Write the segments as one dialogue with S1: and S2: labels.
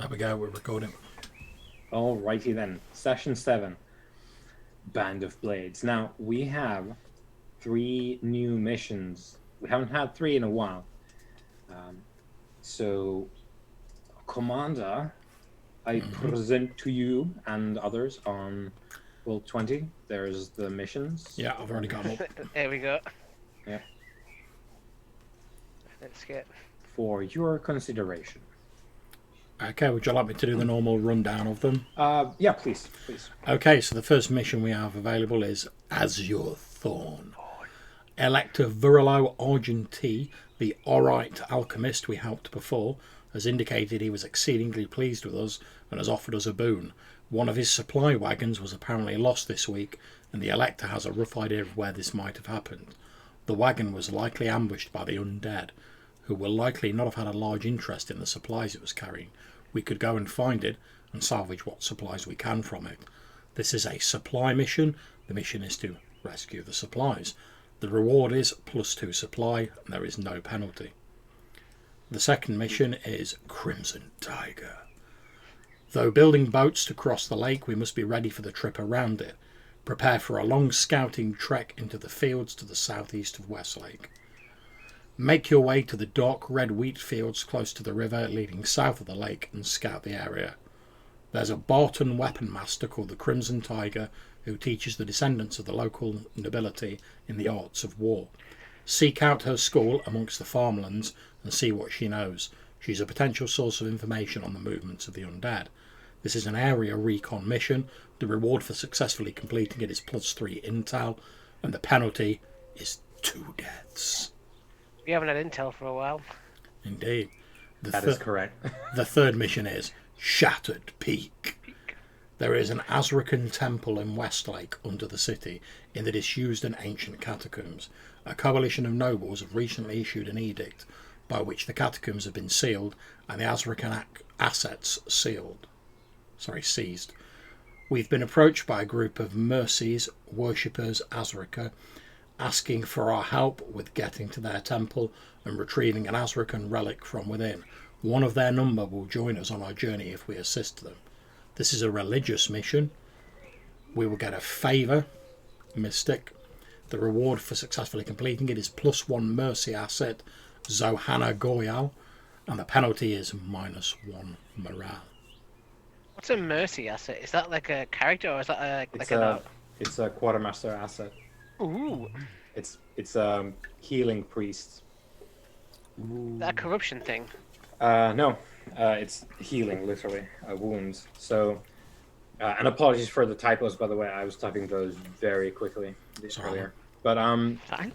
S1: There we go, we're recording.
S2: Alrighty then. Session 7. Band of Blades. Now, we have 3 new missions. We haven't had 3 in a while. So, Commander, I present to you and others on World 20. There's the missions.
S1: Yeah, I've already got them up.
S3: There we go.
S2: Yeah.
S3: Let's get...
S2: For your consideration.
S1: Okay, would you like me to do the normal rundown of them?
S2: Yeah, please.
S1: Okay, so the first mission we have available is Azure Thorn. Elector Virilo Argenti, the Orite alchemist we helped before, has indicated he was exceedingly pleased with us and has offered us a boon. One of his supply wagons was apparently lost this week, and the Elector has a rough idea of where this might have happened. The wagon was likely ambushed by the undead, who will likely not have had a large interest in the supplies it was carrying. We could go and find it and salvage what supplies we can from it. This is a supply mission. The mission is to rescue the supplies. The reward is +2 supply, and there is no penalty. The second mission is Crimson Tiger. Though building boats to cross the lake, we must be ready for the trip around it. Prepare for a long scouting trek into the fields to the southeast of Westlake. Make your way to the dark red wheat fields close to the river leading south of the lake and scout the area. There's a Barton weapon master called the Crimson Tiger who teaches the descendants of the local nobility in the arts of war. Seek out her school amongst the farmlands and see what she knows. She's a potential source of information on the movements of the undead. This is an area recon mission. The reward for successfully completing it is +3 intel, and the penalty is 2 deaths.
S3: We haven't had intel for a while.
S1: Indeed.
S2: That is correct.
S1: The third mission is Shattered Peak. There is an Azrakan temple in Westlake under the city in the disused and ancient catacombs. A coalition of nobles have recently issued an edict by which the catacombs have been sealed and the Azrakan assets seized. We've been approached by a group of mercies, worshippers Azraka, asking for our help with getting to their temple and retrieving an Azrakan relic from within. One of their number will join us on our journey if we assist them. This is a religious mission. We will get a favour, mystic. The reward for successfully completing it is +1 mercy asset, Zohana Goyal, and the penalty is -1 morale.
S3: What's a mercy asset? Is that like a character or is that
S2: It's a quartermaster asset.
S3: Ooh.
S2: It's a healing priest.
S3: That corruption thing?
S2: No, it's healing, literally, wounds. So, and apologies for the typos, by the way. I was typing those very quickly earlier. But
S3: Fine.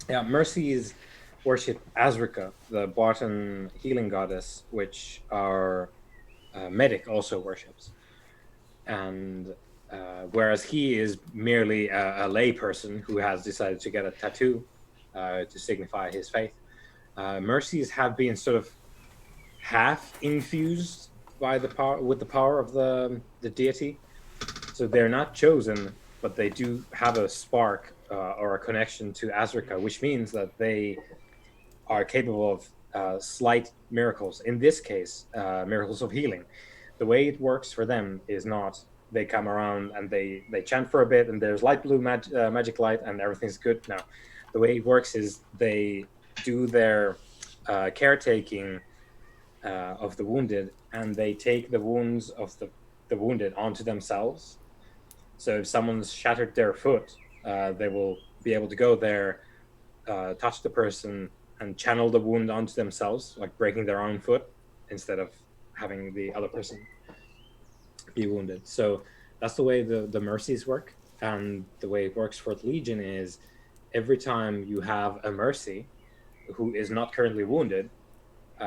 S2: yeah, mercies worship Azraka, the Barton healing goddess, which our medic also worships. And whereas he is merely a lay person who has decided to get a tattoo to signify his faith, mercies have been sort of half infused by the power of the deity. So they're not chosen, but they do have a spark or a connection to Azraka, which means that they are capable of slight miracles. In this case, miracles of healing. The way it works for them is not they come around and they chant for a bit and there's light blue magic light and everything's good. No, the way it works is they do their caretaking of the wounded, and they take the wounds of the wounded onto themselves. So if someone's shattered their foot, they will be able to go there, touch the person, and channel the wound onto themselves, like breaking their own foot, instead of having the other person be wounded. So that's the way the mercies work. And the way it works for the Legion is every time you have a mercy who is not currently wounded,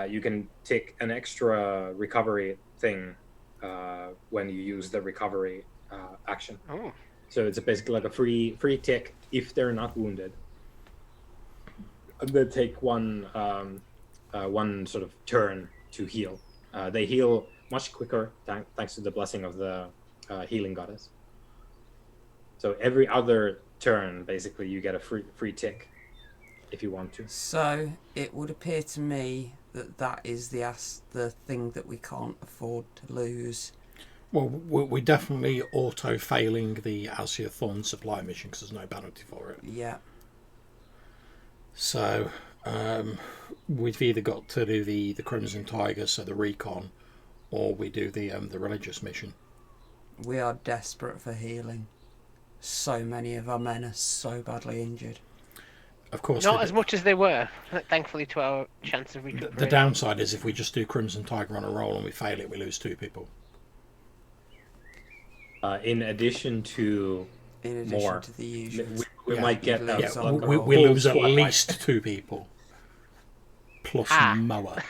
S2: you can tick an extra recovery thing when you use the recovery action.
S3: Oh.
S2: So it's basically like a free tick if they're not wounded. They take one sort of turn to heal. They heal much quicker thanks to the blessing of the healing goddess. So every other turn, basically, you get a free tick if you want to.
S4: So it would appear to me that is the thing that we can't afford to lose.
S1: Well, we're definitely auto-failing the As Your Thorn supply mission because there's no penalty for it.
S4: Yeah.
S1: So we've either got to do the Crimson Tiger, so the recon, or we do the religious mission.
S4: We are desperate for healing. So many of our men are so badly injured.
S1: Of course,
S3: Not as much as they were, thankfully, to our chance of recuperation.
S1: the downside is if we just do Crimson Tiger on a roll and we fail it, we lose 2 people.
S2: In addition to more,
S4: to the usual.
S2: we might get
S1: we lose at least 2 people. Plus Moa.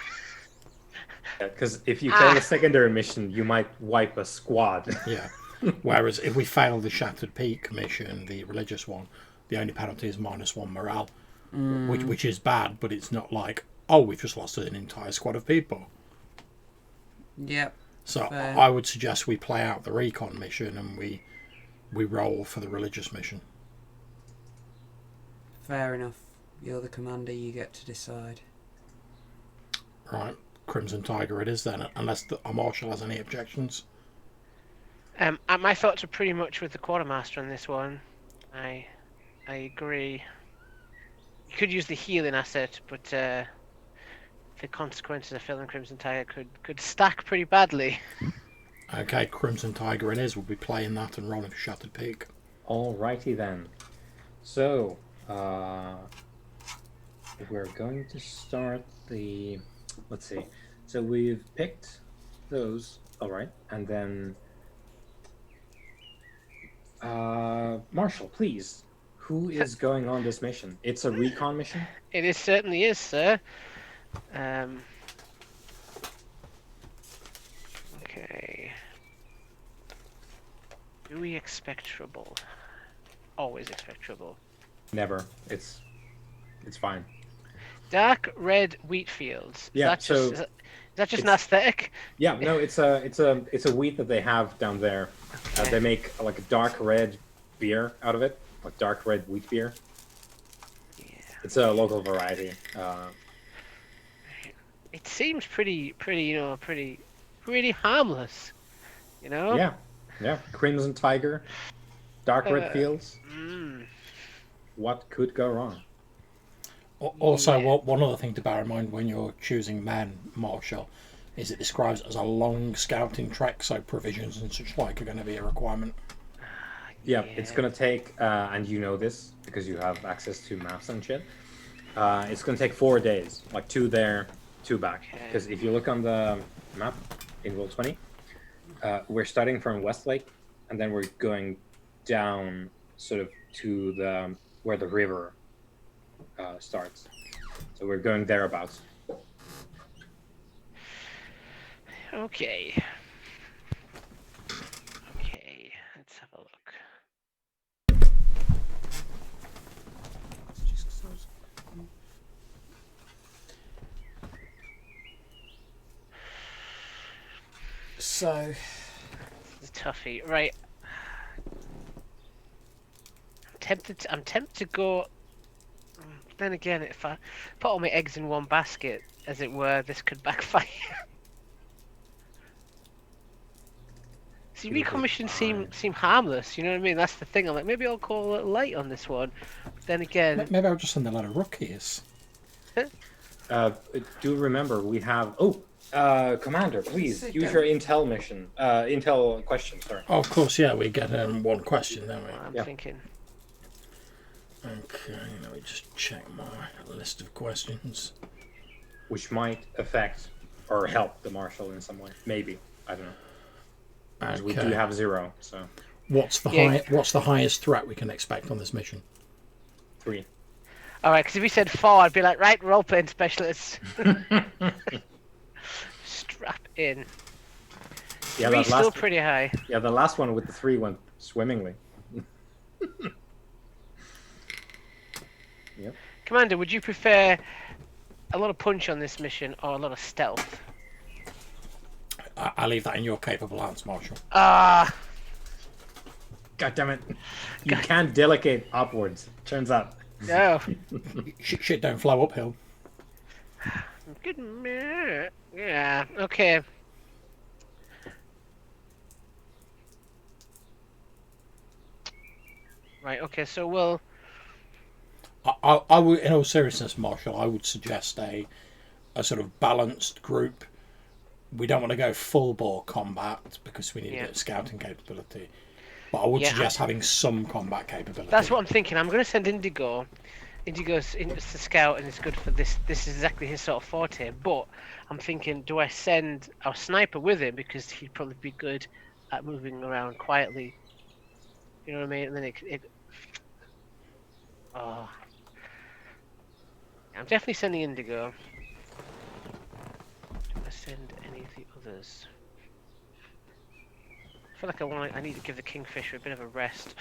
S2: Because if you fail a secondary mission, you might wipe a squad.
S1: Yeah. Whereas if we fail the Shattered Peak mission, the religious one, the only penalty is -1 morale, which is bad, but it's not like, oh, we've just lost an entire squad of people.
S4: Yep.
S1: So
S4: fair.
S1: I would suggest we play out the recon mission and we roll for the religious mission.
S4: Fair enough. You're the commander, you get to decide.
S1: Right, Crimson Tiger it is then, unless our marshal has any objections.
S3: My thoughts are pretty much with the quartermaster on this one. I agree. You could use the healing asset, but the consequences of failing Crimson Tiger could stack pretty badly.
S1: Okay, Crimson Tiger it is. We'll be playing that and rolling for Shattered Peak.
S2: Alrighty then. So, we're going to start the... Let's see. So we've picked those. Alright. And then... Marshall, please. Who is going on this mission? It's a recon mission?
S3: It certainly is, sir. Okay. Do we expect trouble? Always expect trouble.
S2: Never. It's fine.
S3: Dark red wheat fields.
S2: Yeah,
S3: Is that just an aesthetic?
S2: Yeah, no, it's a wheat that they have down there.
S3: Okay.
S2: They make like a dark red beer out of it, like dark red wheat beer.
S3: Yeah.
S2: It's a local variety.
S3: It seems pretty, pretty harmless. You know?
S2: Yeah. Crimson Tiger, dark red fields.
S3: Mm.
S2: What could go wrong?
S1: Also,
S3: Yeah.
S1: one other thing to bear in mind when you're choosing men, Marshall, is it describes it as a long scouting trek, so provisions and such like are going to be a requirement.
S2: Yeah, it's gonna take, and you know this because you have access to maps and shit. It's gonna take 4 days, like 2 there, 2 back. Because if you look on the map in Roll20, we're starting from Westlake, and then we're going down sort of to the where the river starts. So we're going thereabouts.
S3: Okay. Let's have a look.
S4: So,
S3: It's a toughie, right? I'm tempted to go. Then again, if I put all my eggs in one basket, as it were, this could backfire. See, recon missions seem harmless. You know what I mean? That's the thing. I'm like, maybe I'll call it light on this one. But then again,
S1: Maybe I'll just send a lot of rookies.
S2: Do remember we have. Commander, please
S4: Sit
S2: use
S4: down.
S2: your intel mission. Intel question, sorry.
S1: Oh, of course, yeah, we get one question, don't we?
S3: I'm
S2: Yeah.
S3: thinking.
S1: Okay, let me just check my list of questions.
S2: Which might affect or help the marshal in some way. Maybe. I don't know. Because we do
S1: Okay.
S2: have 0, so
S1: What's the
S3: Yeah.
S1: what's the highest threat we can expect on this mission?
S2: 3.
S3: All right, because if we said 4, I'd be like, right, role playing specialists. Strap in.
S2: Yeah,
S3: Three's
S2: that
S3: still
S2: last,
S3: pretty high.
S2: yeah, the last one with the 3 went swimmingly. Yep.
S3: Commander, would you prefer a lot of punch on this mission or a lot of stealth?
S1: I leave that in your capable hands, Marshall.
S3: Ah,
S2: God damn it. You can't delegate upwards, turns out.
S3: no.
S1: Shit don't flow uphill.
S3: I'm Good man. Yeah. Okay. Right. Okay. So we'll.
S1: I would, in all seriousness, Marshall, I would suggest a sort of balanced group. We don't want to go full bore combat because we need a
S3: Yeah.
S1: bit of scouting capability. But I would
S3: Yeah,
S1: suggest having some combat capability.
S3: That's what I'm thinking. I'm going to send Indigo. Indigo's the scout and it's good for this. This is exactly his sort of forte. But I'm thinking, do I send our sniper with him because he'd probably be good at moving around quietly? You know what I mean? And then oh, I'm definitely sending Indigo. Do I send any of the others? I feel like I need to give the Kingfisher a bit of a rest.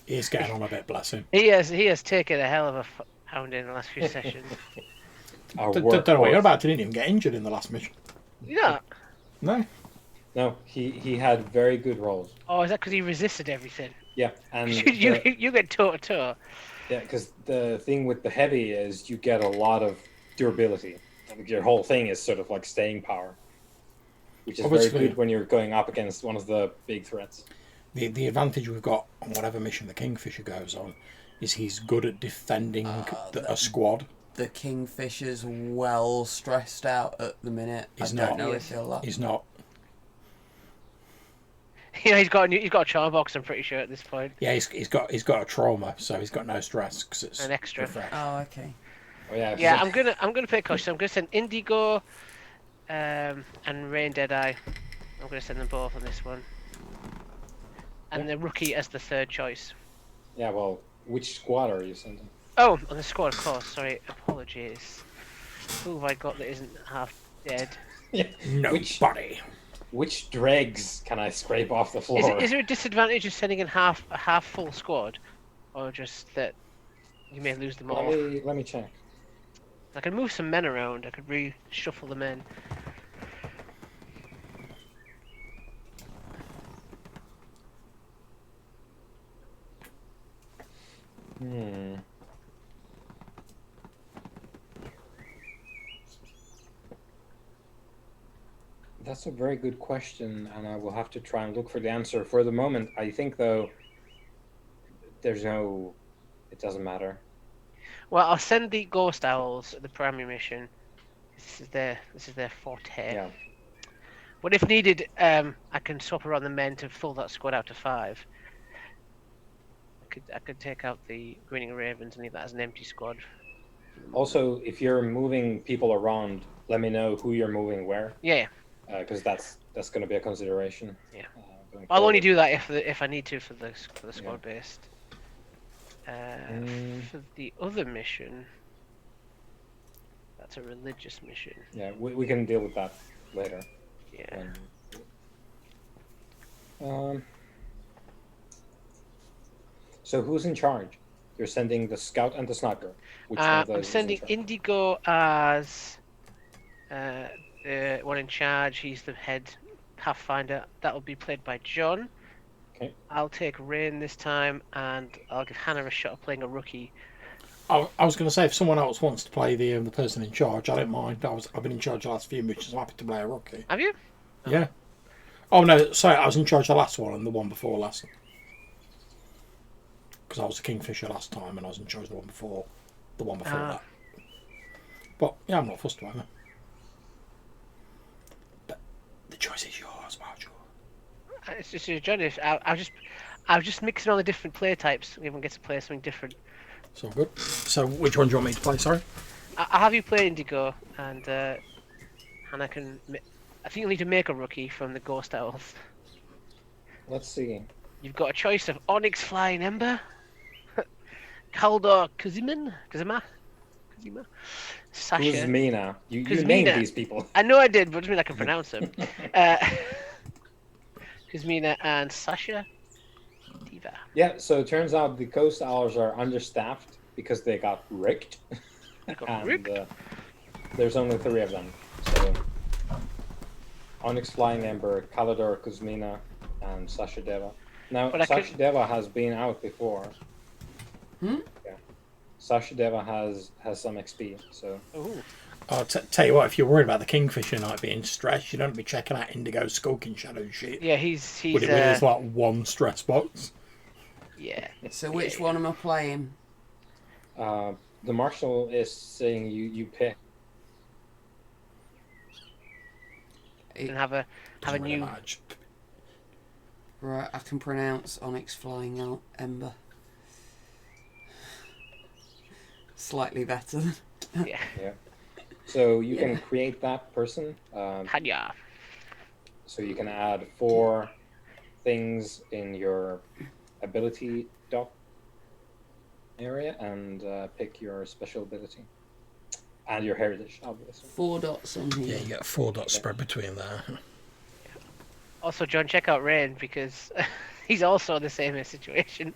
S1: He's getting on a bit, bless him.
S3: He has taken a hell of a pound in the last few sessions.
S2: Our
S1: Don't know what you're
S2: workhorse.
S1: about. He didn't even get injured in the last mission.
S3: Yeah.
S1: No.
S2: No, he had very good rolls.
S3: Oh, is that because he resisted everything?
S2: Yeah, and
S3: you get toe to toe.
S2: yeah, because the thing with the heavy is you get a lot of durability. Like your whole thing is sort of like staying power, which is
S1: Obviously.
S2: very good when you're going up against one of the big threats.
S1: The advantage we've got on whatever mission the Kingfisher goes on is he's good at defending a squad.
S4: The Kingfisher's well stressed out at the minute.
S1: He's
S4: I don't
S1: not.
S4: know if he'll.
S1: He's not.
S3: Yeah, he's got a charm box. I'm pretty sure at this point.
S1: Yeah, he's got a trauma, so he's got no stress because it's
S3: An extra.
S1: refresh.
S4: Oh, okay.
S2: Oh yeah,
S3: Yeah,
S2: so-
S3: I'm gonna play cautious. I'm gonna send Indigo, and Rain Deadeye. I'm gonna send them both on this one. And the rookie as the third choice.
S2: yeah. Well, which squad are you sending?
S3: Oh, on the squad, of course. Sorry, apologies. Who have I got that isn't half dead?
S2: Yeah.
S1: Nobody.
S2: Which dregs can I scrape off the floor?
S3: Is there a disadvantage of sending in a half full squad, or just that you may lose them all?
S2: Let me check.
S3: I could move some men around. I could reshuffle the men.
S2: Hmm. That's a very good question, and I will have to try and look for the answer. For the moment, I think though, there's no. It doesn't matter.
S3: Well, I'll send the Ghost Owls the primary mission. This is their forte.
S2: Yeah.
S3: But if needed, I can swap around the men to fill that squad out to 5. I could take out the Grinning Ravens and leave that as an empty squad.
S2: Also, if you're moving people around, let me know who you're moving where,
S3: Yeah,
S2: because that's going to be a consideration.
S3: Yeah.
S2: Going
S3: I'll only
S2: forward.
S3: do that if I need to for the squad based. For the other mission, that's a religious mission.
S2: Yeah, we can deal with that later.
S3: Yeah.
S2: So who's in charge? You're sending the scout and the sniper. Which one of those
S3: I'm
S2: is in
S3: sending
S2: charge?
S3: Indigo as the one in charge. He's the head pathfinder. That'll be played by John.
S2: Okay.
S3: I'll take Rain this time, and I'll give Hannah a shot of playing a rookie.
S1: I was going to say if someone else wants to play the person in charge, I don't mind. I've been in charge the last few missions. I'm happy to play a rookie.
S3: Have you?
S1: Yeah. Oh no, sorry, I was in charge the last one and the one before last. Because I was a Kingfisher last time and I was in charge the one before that. But yeah, I'm not fussed about it. But the choice is yours, Marjorie.
S3: It's just John. I was just mixing all the different play types. Everyone gets to play something different.
S1: It's all good. So which one do you want me to play? Sorry.
S3: I'll have you play Indigo, and Hannah can. I think you'll need to make a rookie from the Ghost Owls.
S2: Let's see.
S3: You've got a choice of Onyx Flying Ember, Kaldor Kazima, Sasha.
S2: Who's Mina? You
S3: Kuzmina.
S2: named these people.
S3: I know I did, but it doesn't mean I can pronounce them. Kuzmina and Sasha Diva.
S2: Yeah, so it turns out the Coast Owls are understaffed because they got rigged. And there's only 3 of them. So Onyx Flying Ember, Kalador Kuzmina, and Sasha Deva. Now,
S3: But I
S2: Sasha Deva has been out before.
S4: Hmm?
S2: Yeah. Sasha Deva has some XP, so...
S3: Ooh.
S1: I'll tell you what, if you're worried about the kingfisher night being stressed, you don't be checking out Indigo's skulking shadow shit.
S3: Yeah, he's
S1: Would it is like one stress box?
S3: yeah.
S4: So which one am I playing?
S2: The marshal is saying you pick.
S3: And have a
S1: Doesn't really
S3: new.
S1: matter. Just-
S4: Right, I can pronounce Onyx Flying Out Ember. Slightly better than...
S3: Yeah.
S2: Yeah. So you
S4: Yeah.
S2: can create that person.
S3: Hanya.
S2: So you can add 4 things in your ability dot area and pick your special ability and your heritage, obviously.
S4: 4 dots on
S1: Yeah,
S4: here.
S1: you get 4 dots spread between there.
S3: Also, John, check out Rain because he's also in the same situation,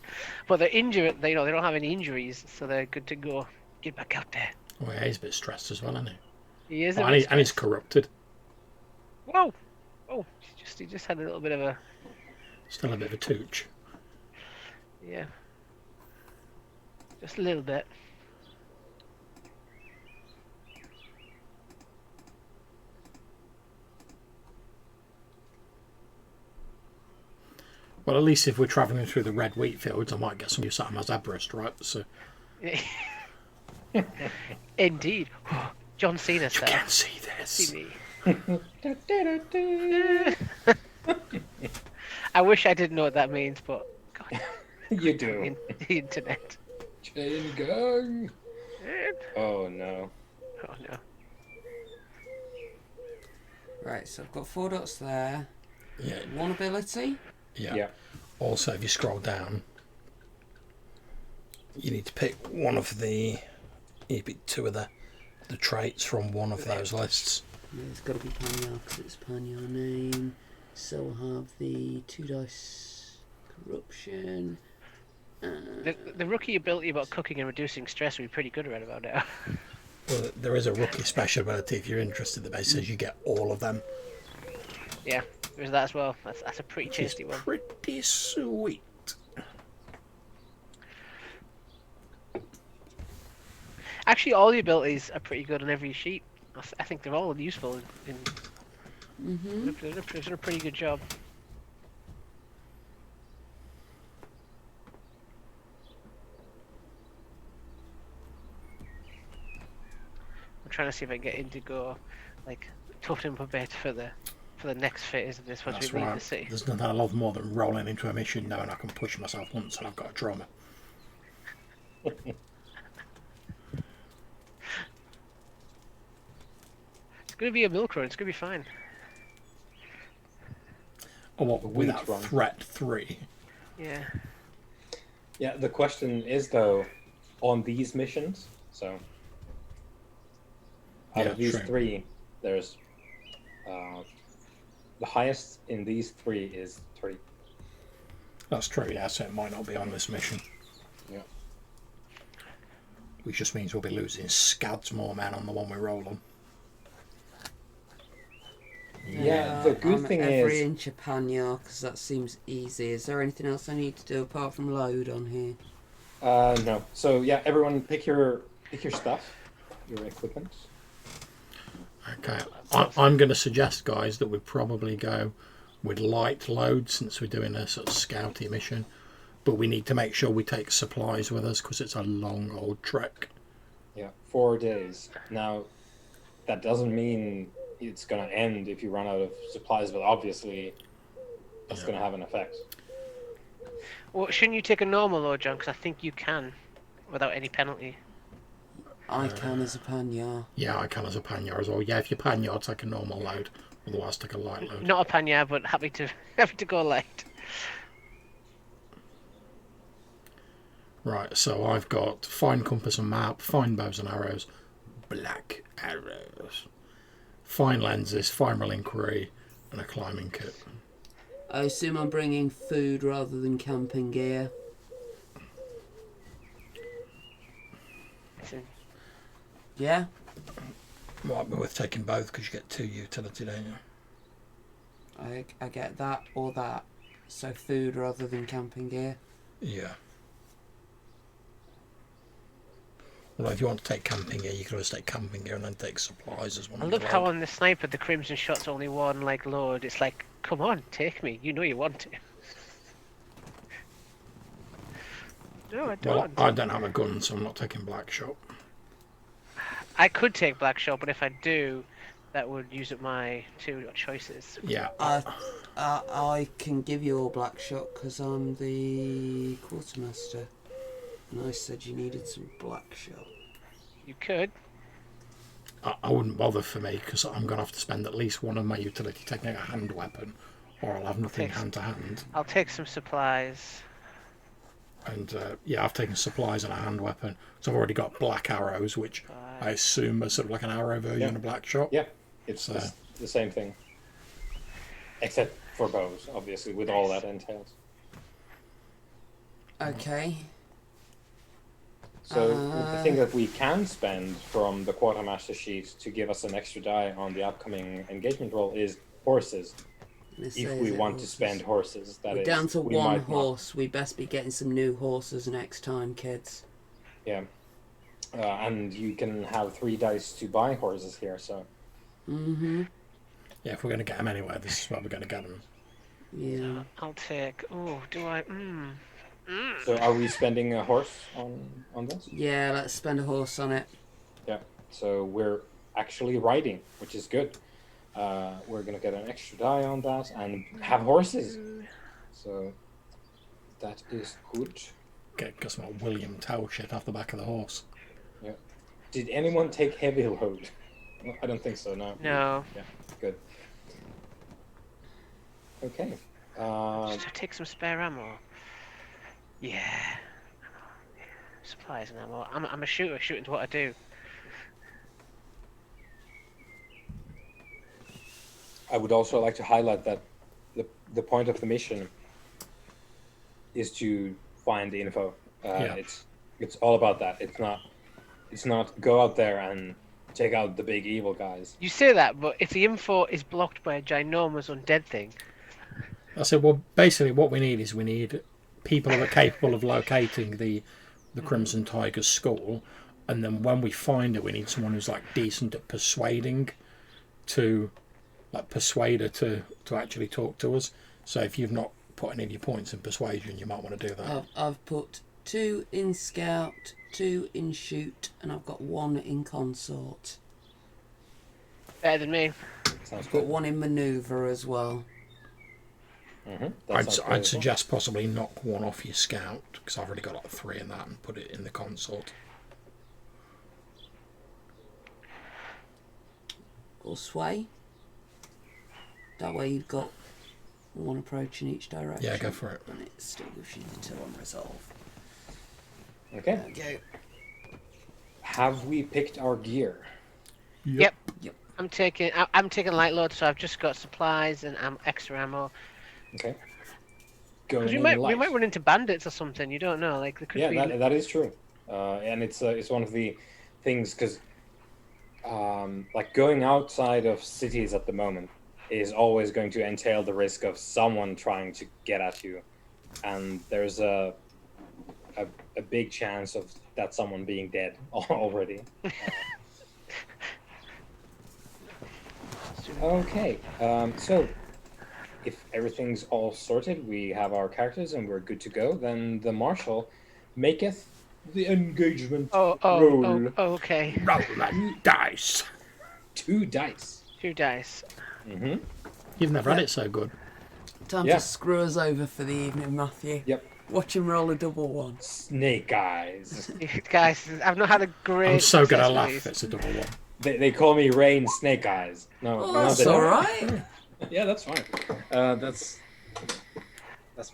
S3: but they're injured. They don't have any injuries, so they're good to go. Get back out there.
S1: Oh, yeah, he's a bit stressed as well, isn't he?
S3: He is
S1: Oh,
S3: a
S1: and,
S3: bit
S1: and he's
S3: stressed.
S1: corrupted.
S3: Whoa! Oh, he just had a little bit of a
S1: Still a bit of a tooch.
S3: yeah, just a little bit.
S1: Well, at least if we're travelling through the red wheat fields, I might get some use out of my Zabrist, right? So
S3: Indeed, John Cena
S1: you
S3: style.
S1: can see this.
S3: See me. I wish I didn't know what that means, but God,
S2: You do.
S3: the internet.
S2: Chain gang. Oh no.
S3: Oh no.
S4: Right, so I've got 4 dots there.
S1: Yeah,
S4: 1 ability.
S1: yeah. Also, if you scroll down, you need to pick one of the. You pick 2 of the traits from one of those lists.
S4: Yeah, it's got to be Panyar because it's Panyar name. So we'll have the 2 dice corruption.
S3: The rookie ability about cooking and reducing stress would be pretty good right about now.
S1: Well, there is a rookie special ability if you're interested. That basically says you get all of them.
S3: Yeah, there's that as well. That's a pretty
S1: Which is
S3: tasty one.
S1: pretty sweet.
S3: Actually, all the abilities are pretty good on every sheet. I think they're all useful. They've done a pretty good job. I'm trying to see if I can get Indigo, like, totem a bit for the next phase of this once
S1: That's
S3: we leave
S1: right.
S3: the city.
S1: There's nothing I love more than rolling into a mission knowing I can push myself once and I've got a trauma.
S3: It's going to be a milk run. It's going to be fine.
S1: Or what,
S2: The
S1: with
S2: wheat
S1: that
S2: run.
S1: threat 3.
S3: Yeah.
S2: Yeah, the question is though, on these missions, so out
S1: Yeah,
S2: of these
S1: true.
S2: 3, there's the highest in these 3 is 3.
S1: That's true, yeah, so it might not be on this mission.
S2: Yeah.
S1: Which just means we'll be losing scads more men on the one we roll on.
S2: Yeah, the good
S4: I'm
S2: thing
S4: every
S2: is
S4: inch of Panyar because that seems easy. Is there anything else I need to do apart from load on here?
S2: no. So yeah, everyone pick your stuff, your equipment.
S1: Okay, I'm going to suggest, guys, that we probably go with light load since we're doing a sort of scouty mission. But we need to make sure we take supplies with us because it's a long old trek.
S2: Yeah, 4 days. Now, that doesn't mean it's gonna end if you run out of supplies, but obviously, that's gonna have an effect.
S3: Well, shouldn't you take a normal load, John? Because I think you can, without any penalty.
S4: I can as a Panyar.
S1: Yeah, I can as a Panyar as well. Yeah, if you're Panyar, take a normal load. Otherwise, take a light load.
S3: Not a panya, but happy to go light.
S1: Right, so I've got fine compass and map, fine bows and arrows, black arrows, fine lenses, fine relinquery, and a climbing kit.
S4: I assume I'm bringing food rather than camping gear. Yeah?
S1: Might be worth taking both because you get 2 utility, don't you?
S4: I get that or that. So food rather than camping gear.
S1: Yeah. Although if you want to take camping gear, you can always take camping gear and then take supplies as well.
S3: I love how on the sniper the crimson shot's only one like load. It's like, come on, take me. You know you want to. No, I don't.
S1: Well, I don't have a gun, so I'm not taking black shot.
S3: I could take black shot, but if I do, that would use up my 2 choices.
S1: Yeah.
S4: I can give you all black shot because I'm the quartermaster, and I said you needed some black shot.
S3: You could.
S1: I wouldn't bother for me because I'm going to have to spend at least one of my utility taking a hand weapon, or I'll have nothing hand to hand.
S3: I'll take some supplies.
S1: And yeah, I've taken supplies and a hand weapon. So I've already got black arrows, which I assume are sort of like an arrow version of black shot.
S2: Yeah, it's the same thing. Except for bows, obviously, with all that entails.
S4: Okay.
S2: So the thing that we can spend from the quartermaster sheet to give us an extra die on the upcoming engagement roll is horses. If we want to spend horses, that
S4: We're
S2: is.
S4: down to
S2: we
S4: one
S2: might
S4: horse. We best be getting some new horses next time, kids.
S2: Yeah. And you can have 3 dice to buy horses here, so.
S4: Mm-hmm.
S1: Yeah, if we're going to get them anywhere, this is where we're going to get them.
S4: Yeah.
S3: I'll take. Oh, do I?
S2: So are we spending a horse on this?
S4: Yeah, let's spend a horse on it.
S2: Yeah. So we're actually riding, which is good. We're going to get an extra die on that and have horses. So that is good.
S1: Get some old William Tell shit off the back of the horse.
S2: Yeah. Did anyone take heavy load? Well, I don't think so, no.
S3: No.
S2: Yeah, good. Okay.
S3: Just take some spare ammo. Yeah. Supplies and ammo. I'm a shooter. Shooting's what I do.
S2: I would also like to highlight that the point of the mission is to find info. It's all about that. It's not go out there and take out the big evil guys.
S3: You say that, but if the info is blocked by a ginormous undead thing.
S1: I said, well, basically what we need people who are capable of locating the Crimson Tiger's skull, and then when we find it, we need someone who's like decent at persuading to persuade her to actually talk to us. So if you've not put any of your points in persuasion, you might want to do that.
S4: I've put 2 in scout, 2 in shoot, and I've got 1 in consort.
S3: Better than me.
S2: Sounds
S4: I've got
S2: good.
S4: 1 in manoeuvre as well.
S1: I'd suggest possibly knock 1 off your scout, because I've already got like 3 in that, and put it in the consort.
S4: Or sway. That way you've got 1 approach in each direction.
S1: Yeah, go for it.
S4: And it still gives you the 2 on resolve.
S2: Okay.
S4: There we go.
S2: Have we picked our gear?
S3: Yep.
S4: Yep.
S3: I'm taking light load, so I've just got supplies and extra ammo.
S2: Okay.
S3: Because we might run into bandits or something. You don't know. Like there could be.
S2: That is true. And it's one of the things because like going outside of cities at the moment is always going to entail the risk of someone trying to get at you, and there's a big chance of that someone being dead already. Okay, so if everything's all sorted, we have our characters and we're good to go, then the marshal maketh the engagement roll.
S3: Okay.
S1: Roll that dice.
S2: 2 dice.
S3: 2 dice.
S2: Mm-hmm.
S1: You've never had it so good.
S4: Time to screw us over for the evening, Matthew.
S2: Yep.
S4: Watch him roll a double 1.
S2: Snake eyes.
S3: Guys, I've not had a great.
S1: I'm so going to
S3: success with
S1: laugh
S3: these.
S1: if it's a double 1.
S2: They call me Rain Snake Eyes. No,
S4: Oh,
S2: no,
S4: that's
S2: they don't.
S4: alright.
S2: Yeah, that's fine. That's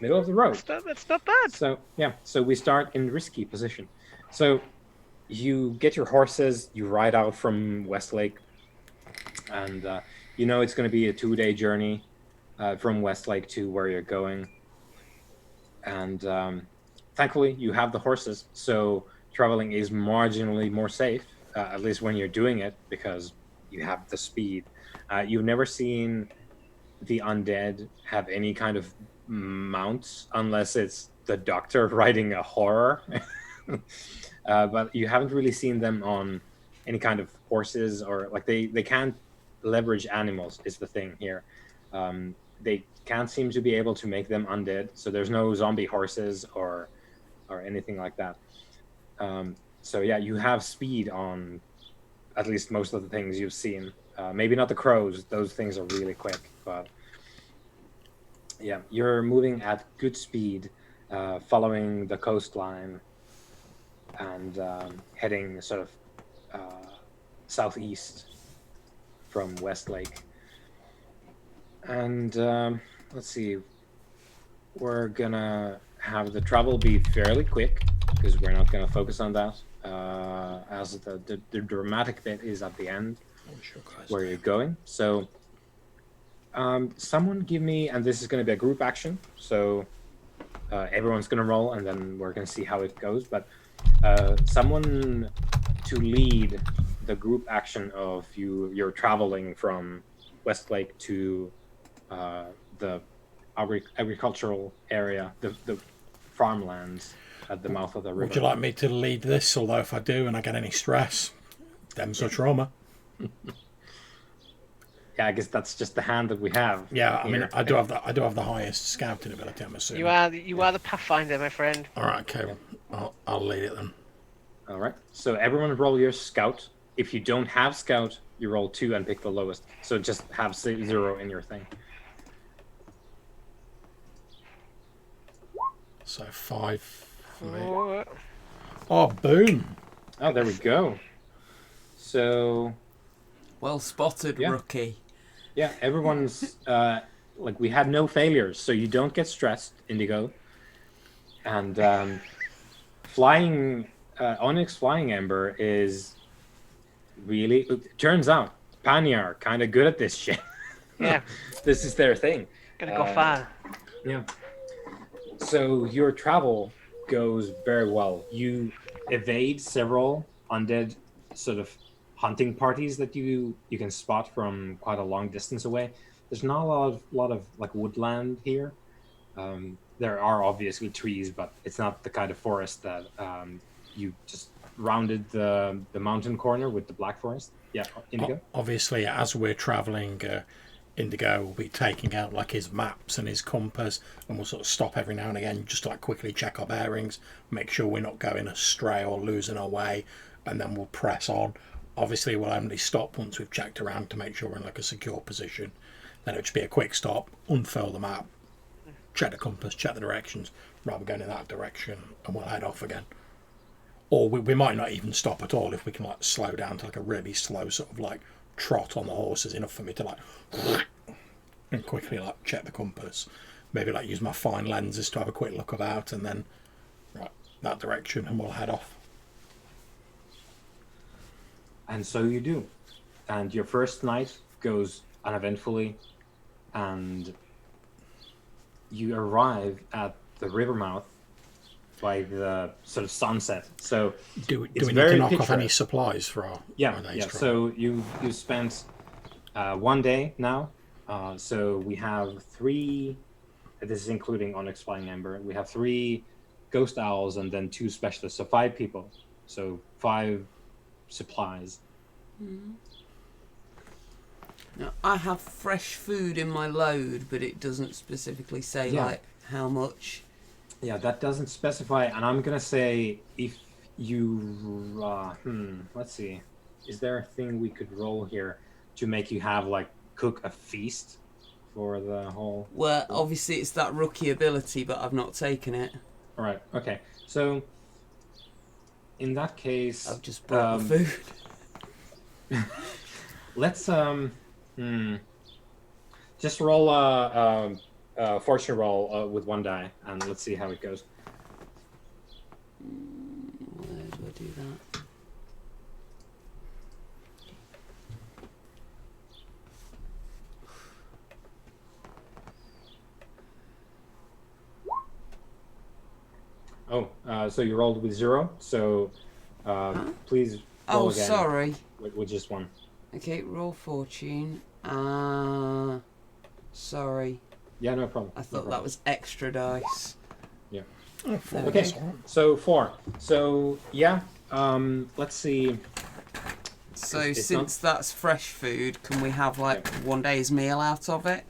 S2: middle of the road.
S3: That's not bad.
S2: So we start in risky position. So you get your horses, you ride out from Westlake, and you know it's going to be a 2-day journey from Westlake to where you're going. And thankfully, you have the horses, so traveling is marginally more safe, at least when you're doing it, because you have the speed. You've never seen the undead have any kind of mounts unless it's the doctor riding a horror. but you haven't really seen them on any kind of horses, or like they can't leverage animals is the thing here. They can't seem to be able to make them undead, so there's no zombie horses or anything like that. So yeah, you have speed on at least most of the things you've seen. Maybe not the crows; those things are really quick. But yeah, you're moving at good speed, following the coastline and heading sort of southeast from Westlake. And let's see, we're gonna have the travel be fairly quick because we're not gonna focus on that. As the dramatic bit is at the end where you're going. So someone give me, and this is going to be a group action, so everyone's going to roll and then we're going to see how it goes, but someone to lead the group action of you're traveling from Westlake to the agricultural area, the farmlands at the mouth of the river.
S1: Would you like me to lead this? Although if I do and I get any stress, them's a trauma.
S2: Yeah, I guess that's just the hand that we have.
S1: Yeah, I mean,
S2: here.
S1: I do have the highest scouting ability, I'm assuming.
S3: You are the pathfinder, my friend.
S1: All right, okay. I'll lead it then.
S2: All right. So everyone roll your scout. If you don't have scout, you roll 2 and pick the lowest. So just have 0 in your thing.
S1: So 5 for me.
S3: Oh,
S1: Oh, boom.
S2: Oh, there we go. So
S4: Well spotted,
S2: Yeah.
S4: rookie.
S2: yeah, everyone's like, we had no failures, so you don't get stressed, Indigo. And flying Onyx Flying Ember is really, it turns out Panya are kind of good at this shit.
S3: yeah,
S2: This is their thing.
S3: gonna go far.
S2: Yeah. So your travel goes very well. You evade several undead sort of hunting parties that you can spot from quite a long distance away. There's not a lot of like woodland here. There are obviously trees, but it's not the kind of forest that you just rounded the mountain corner with the black forest. Yeah, Indigo.
S1: Obviously, as we're travelling, Indigo will be taking out like his maps and his compass, and we'll sort of stop every now and again just to like quickly check our bearings, make sure we're not going astray or losing our way, and then we'll press on. Obviously, we'll only stop once we've checked around to make sure we're in like a secure position. Then it'll just be a quick stop, unfurl the map, check the compass, check the directions, rather than going in that direction, and we'll head off again. Or we might not even stop at all if we can like slow down to like a really slow sort of like trot on the horses, enough for me to like and quickly like check the compass, maybe like use my fine lenses to have a quick look about, and then right that direction, and we'll head off.
S2: And so you do. And your first night goes uneventfully, and you arrive at the river mouth by the sort of sunset. So
S1: Do we
S2: it's
S1: need
S2: very
S1: to knock off
S2: picturesque.
S1: any supplies for our
S2: Yeah,
S1: day's
S2: yeah.
S1: travel?
S2: So you spent 1 day now. So we have 3. This is including Onyx Flying Ember. We have 3 ghost owls and then 2 specialists. So 5 people. So 5 supplies.
S4: Now, I have fresh food in my load, but it doesn't specifically say
S2: Yeah.
S4: like how much.
S2: Yeah, that doesn't specify. And I'm gonna say if you let's see, is there a thing we could roll here to make you have like cook a feast for the whole?
S4: Well, obviously it's that rookie ability, but I've not taken it.
S2: All right. Okay. So in that case,
S4: I've just brought the food.
S2: let's just roll a fortune roll with 1 die, and let's see how it goes.
S4: Where do I do that?
S2: Oh, so you rolled with 0. So please roll
S4: Oh,
S2: again
S4: sorry.
S2: with just 1.
S4: Okay, roll fortune. Sorry.
S2: Yeah, no problem.
S4: I thought that was extra dice.
S1: Oh, four.
S4: There we
S2: Okay,
S4: go.
S2: so 4. So yeah, let's see.
S4: So
S2: It's
S4: since that's fresh food, can we have like one day's meal out of it,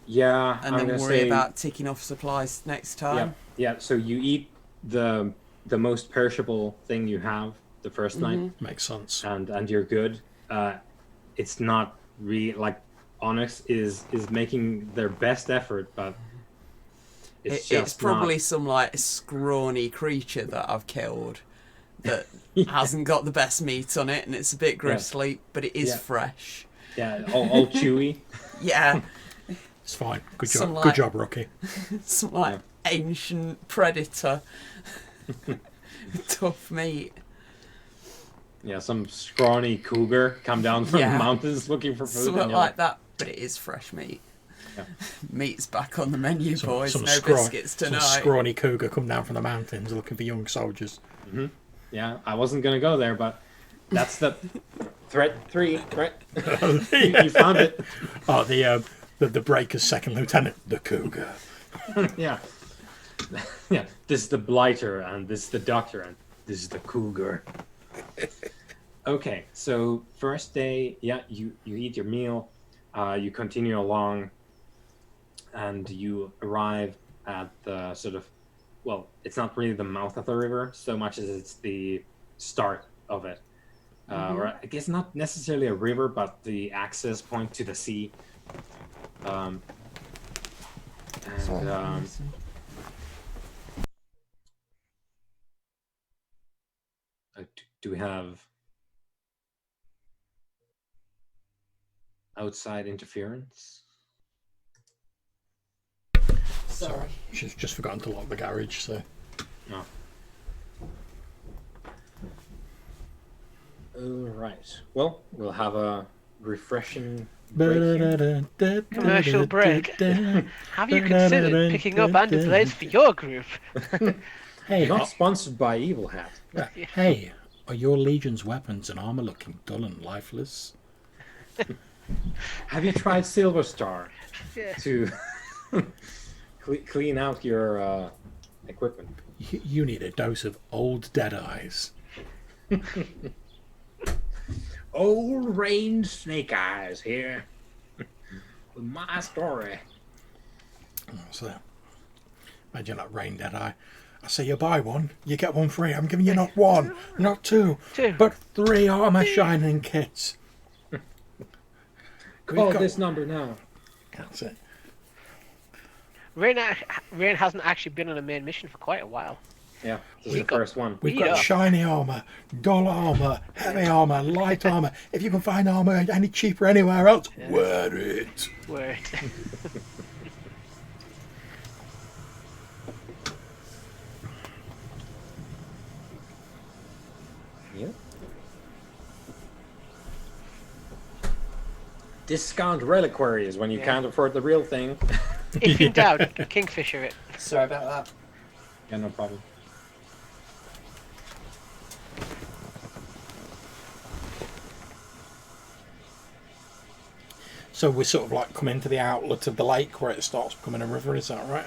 S2: Yeah,
S4: and
S2: I'm
S4: then
S2: gonna
S4: worry
S2: say
S4: about ticking off supplies next time?
S2: yeah. So you eat the most perishable thing you have the first night,
S1: Makes sense.
S2: and you're good. It's not like Onyx is making their best effort, but it's
S4: It's
S2: just
S4: probably
S2: not.
S4: some like scrawny creature that I've killed that
S2: Yeah.
S4: hasn't got the best meat on it, and it's a bit gristly, but it is
S2: Yeah.
S4: fresh.
S2: Yeah, all chewy.
S4: Yeah,
S1: It's fine. Good
S4: Some
S1: job.
S4: like-
S1: Good job, Rocky.
S4: some like ancient predator. Tough meat.
S2: Yeah, some scrawny cougar come down from
S4: Yeah.
S2: the mountains looking for food.
S4: Something
S2: and you're
S4: like that, but it is fresh meat.
S2: Yeah.
S4: Meat's back on the menu, boys. No
S1: scraw-
S4: biscuits
S1: some
S4: tonight.
S1: scrawny cougar come down from the mountains looking for young soldiers.
S2: Yeah, I wasn't gonna go there, but that's the threat 3, right?
S1: Yeah.
S2: You found it.
S1: Oh, the Breaker's second lieutenant, the cougar.
S2: Yeah. Yeah. This is the blighter, and this is the doctor, and this is the cougar. Okay, so first day, yeah, you eat your meal, you continue along, and you arrive at the sort of, well, it's not really the mouth of the river so much as it's the start of it. Or I guess not necessarily a river, but the access point to the sea. And do we have outside interference?
S4: Sorry.
S1: She's just forgotten to lock the garage, so.
S2: No. All right. Well, we'll have a refreshing break here.
S3: Commercial break. Have you considered picking up underblades for your group?
S1: Hey,
S2: Not sponsored by Evil Hat.
S1: hey, are your legion's weapons and armor looking dull and lifeless?
S2: Have you tried Silver Star
S3: Yeah.
S2: to clean out your equipment?
S1: You need a dose of old dead eyes.
S2: Old Rain Snake Eyes here with my story.
S1: So, imagine that rain dead eye. I say you buy one, you get one free. I'm giving you not one, not two, but 3 armor shining kits.
S2: Call
S1: got-
S2: this number now.
S1: That's it.
S3: Rain hasn't actually been on a main mission for quite a while.
S2: Yeah, this is the first one.
S1: We've got
S3: Yeah.
S1: shiny armor, dull armor, heavy armor, light armor. If you can find armor any cheaper anywhere else, wear it.
S3: Word.
S2: Yeah. Discount reliquaries when you can't afford the real thing.
S3: If in doubt, Kingfisher it.
S4: Sorry about that.
S2: Yeah, no problem.
S1: So we sort of like come into the outlet of the lake where it starts becoming a river. Is that right?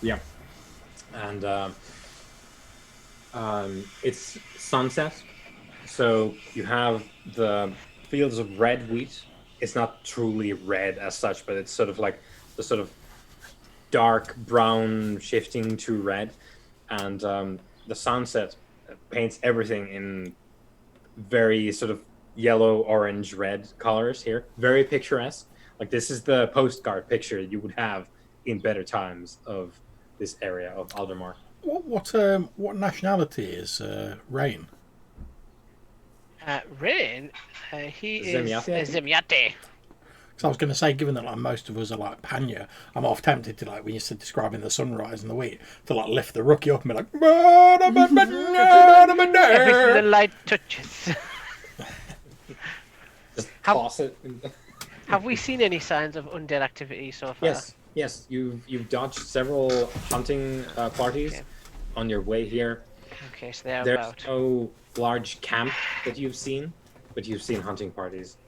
S2: Yeah. And it's sunset, so you have the fields of red wheat. It's not truly red as such, but it's sort of like the sort of dark brown shifting to red, and the sunset paints everything in very sort of yellow, orange, red colors here. Very picturesque. Like this is the postcard picture you would have in better times of this area of Aldermar.
S1: What nationality is Rain?
S3: Rain, he is
S2: Zemyati?
S3: Zemyati.
S1: So I was going to say, given that like most of us are like Panya, I'm half tempted to like when you said describing the sunrise and the wheat to like lift the rookie up and be like,
S3: Everything the light touches.
S2: Just
S3: How-
S2: toss it.
S3: Have we seen any signs of undead activity so far?
S2: Yes. You've dodged several hunting parties
S3: Okay.
S2: on your way here.
S3: Okay, so they're
S2: There's
S3: about.
S2: no large camp that you've seen, but you've seen hunting parties,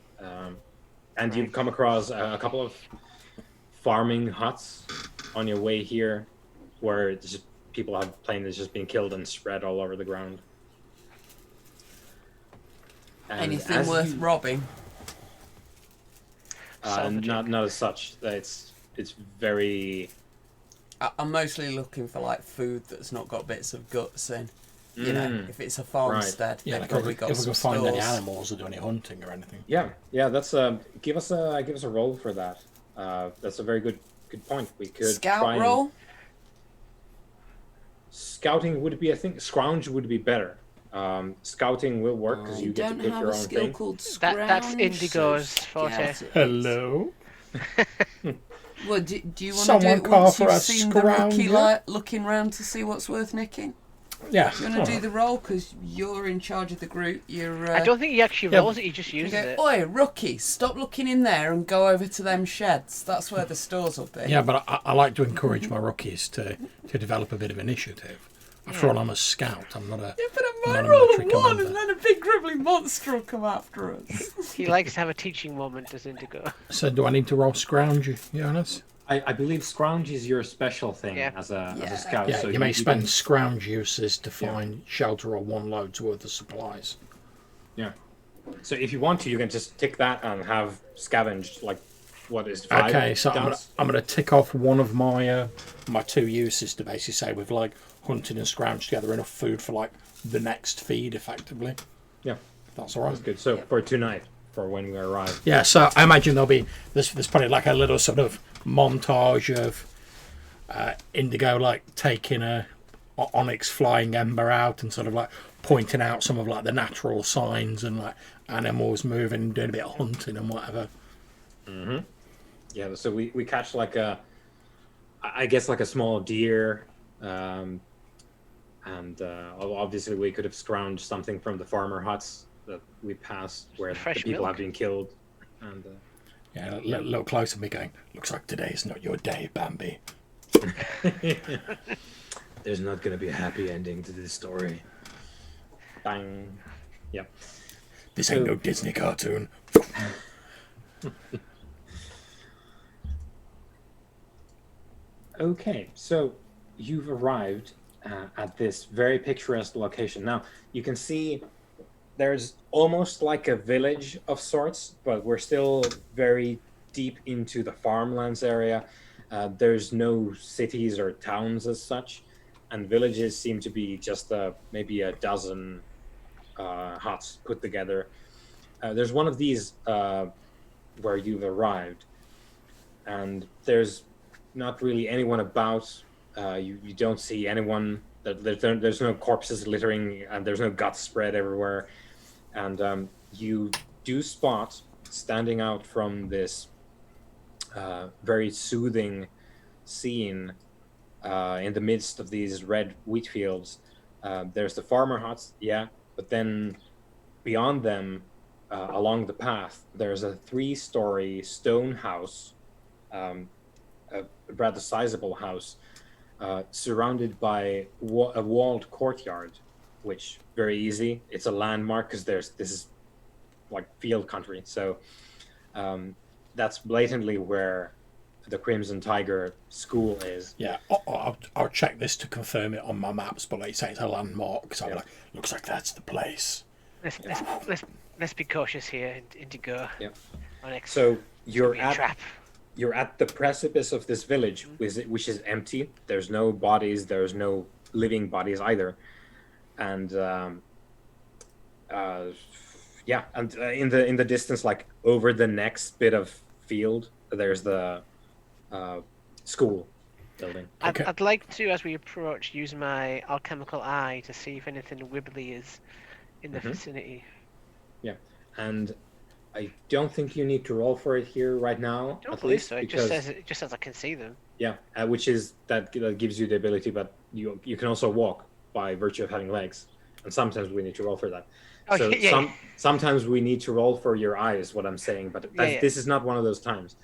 S2: and you've come across a couple of farming huts on your way here, where just people have plainly just been killed and spread all over the ground. And
S4: Anything
S2: as
S4: worth
S2: you-
S4: robbing?
S3: Salvaging.
S2: not as such. It's very.
S4: I'm mostly looking for like food that's not got bits of guts in. You know, if it's a farmstead,
S1: Yeah,
S4: they've
S1: like
S4: probably
S1: if
S4: got
S1: we
S4: some
S1: can find any
S4: stores.
S1: animals or do any hunting or anything.
S2: Yeah. That's give us a roll for that. That's a very good point. We could try
S4: Scout
S2: and-
S4: roll.
S2: Scouting would be, I think, scrounge would be better. Scouting will work because
S4: I
S2: you get to
S4: don't
S2: pick
S4: have
S2: your
S4: a
S2: own
S4: skill
S2: thing.
S4: called scrounge.
S3: That's Indigo's
S4: so
S3: forte.
S4: get it.
S1: Hello.
S4: Well, do you want to do
S1: Someone
S4: it
S1: call
S4: once
S1: for
S4: you've
S1: a
S4: seen the rookie
S1: scrounger?
S4: looking round to see what's worth nicking?
S1: Yeah.
S4: Do you want to do the roll? Because you're in charge of the group. You're.
S3: I don't think he actually
S1: Yeah,
S3: rolls it, he just
S4: you
S3: uses
S4: go,
S3: it.
S4: Oi, rookie, stop looking in there and go over to them sheds. That's where the stores will be.
S1: Yeah, but I like to encourage my rookies to develop a bit of initiative. After all, I'm a scout. I'm not a.
S4: Yeah, but I
S1: I'm
S4: might
S1: not a
S4: roll a
S1: military
S4: 1
S1: commander.
S4: and then a big gribbly monster will come after us.
S3: He likes to have a teaching moment, does Indigo.
S1: So, do I need to roll scrounge, Jonas?
S2: I believe scrounge is your special thing
S3: Yeah.
S2: as a
S4: Yeah.
S2: scout.
S1: Yeah,
S2: so
S1: you may
S2: can-
S1: spend scrounge uses to find shelter or one load's worth of supplies.
S2: Yeah. So if you want to, you can just tick that and have scavenged like what is 5.
S1: Okay, so
S2: downs?
S1: I'm gonna tick off one of my my 2 uses to basically say we've like hunting and scrounge together enough food for like the next feed, effectively.
S2: Yeah,
S1: That's all right.
S2: that's good. So for tonight, for when we arrive.
S1: Yeah, so I imagine there's probably like a little sort of montage of Indigo like taking a onyx flying ember out and sort of like pointing out some of like the natural signs and like animals moving and doing a bit of hunting and whatever.
S2: Yeah, so we catch like I guess like a small deer, and obviously we could have scrounged something from the farmer huts that we passed where the
S3: Fresh
S2: people
S3: milk.
S2: have been killed. And
S1: Yeah, a little closer, me going, looks like today's not your day, Bambi.
S2: there's not going to be a happy ending to this story. Bang. Yep.
S1: This ain't no Disney cartoon.
S2: Okay, so you've arrived at this very picturesque location. Now, you can see there's almost like a village of sorts, but we're still very deep into the farmlands area. There's no cities or towns as such, and villages seem to be just maybe a dozen huts put together. There's one of these where you've arrived, and there's not really anyone about. You don't see anyone. There's no corpses littering, and there's no guts spread everywhere. And you do spot, standing out from this very soothing scene in the midst of these red wheat fields, there's the farmer huts, yeah, but then beyond them, along the path, there's a 3-story stone house, a rather sizable house, surrounded by a walled courtyard, which very easy. It's a landmark because this is like field country, so that's blatantly where the Crimson Tiger School is.
S1: Yeah, I'll check this to confirm it on my maps, but like you say, it's a landmark, so I'm like, looks like that's the place.
S3: Let's be cautious here, Indigo.
S2: Yeah.
S3: Onyx.
S2: So
S3: It's
S2: you're
S3: gonna be a
S2: at
S3: trap.
S2: you're at the precipice of this village, which is empty. There's no bodies. There's no living bodies either, and yeah, and in the distance, like over the next bit of field, there's the school building.
S1: Okay.
S3: I'd like to, as we approach, use my alchemical eye to see if anything wibbly is in the vicinity.
S2: Yeah, and I don't think you need to roll for it here right now.
S3: I don't
S2: at
S3: believe
S2: least
S3: so. It
S2: because
S3: just says I can see them.
S2: yeah, which is that gives you the ability, but you can also walk by virtue of having legs, and sometimes we need to roll for that.
S3: Oh,
S2: So
S3: yeah.
S2: sometimes we need to roll for your eye is what I'm saying, but
S3: Yeah.
S2: this is not one of those times.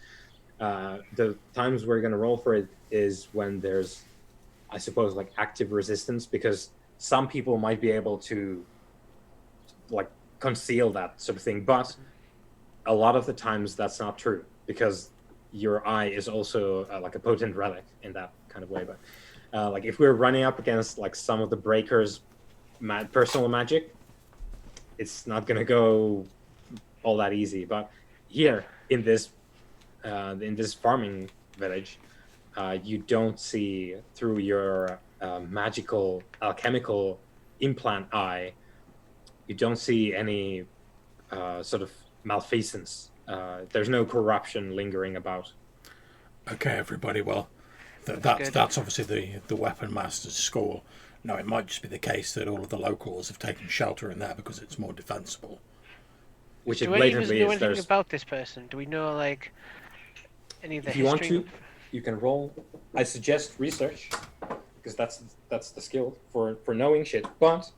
S2: The times we're going to roll for it is when there's, I suppose, like active resistance, because some people might be able to like conceal that sort of thing, but a lot of the times that's not true, because your eye is also like a potent relic in that kind of way. But like if we're running up against like some of the breakers' personal magic, it's not gonna go all that easy. But here in this farming village, you don't see through your magical alchemical implant eye. You don't see any sort of malfeasance. There's no corruption lingering about.
S1: Okay, everybody. Well,
S3: Good.
S1: that's obviously the weapon master's school. Now, it might just be the case that all of the locals have taken shelter in there because it's more defensible.
S2: Which it
S3: Do any of us
S2: blatantly
S3: know
S2: is.
S3: anything
S2: There's,
S3: about this person? Do we know like any of the
S2: if you want
S3: history?
S2: to, you can roll. I suggest research because that's the skill for knowing shit. But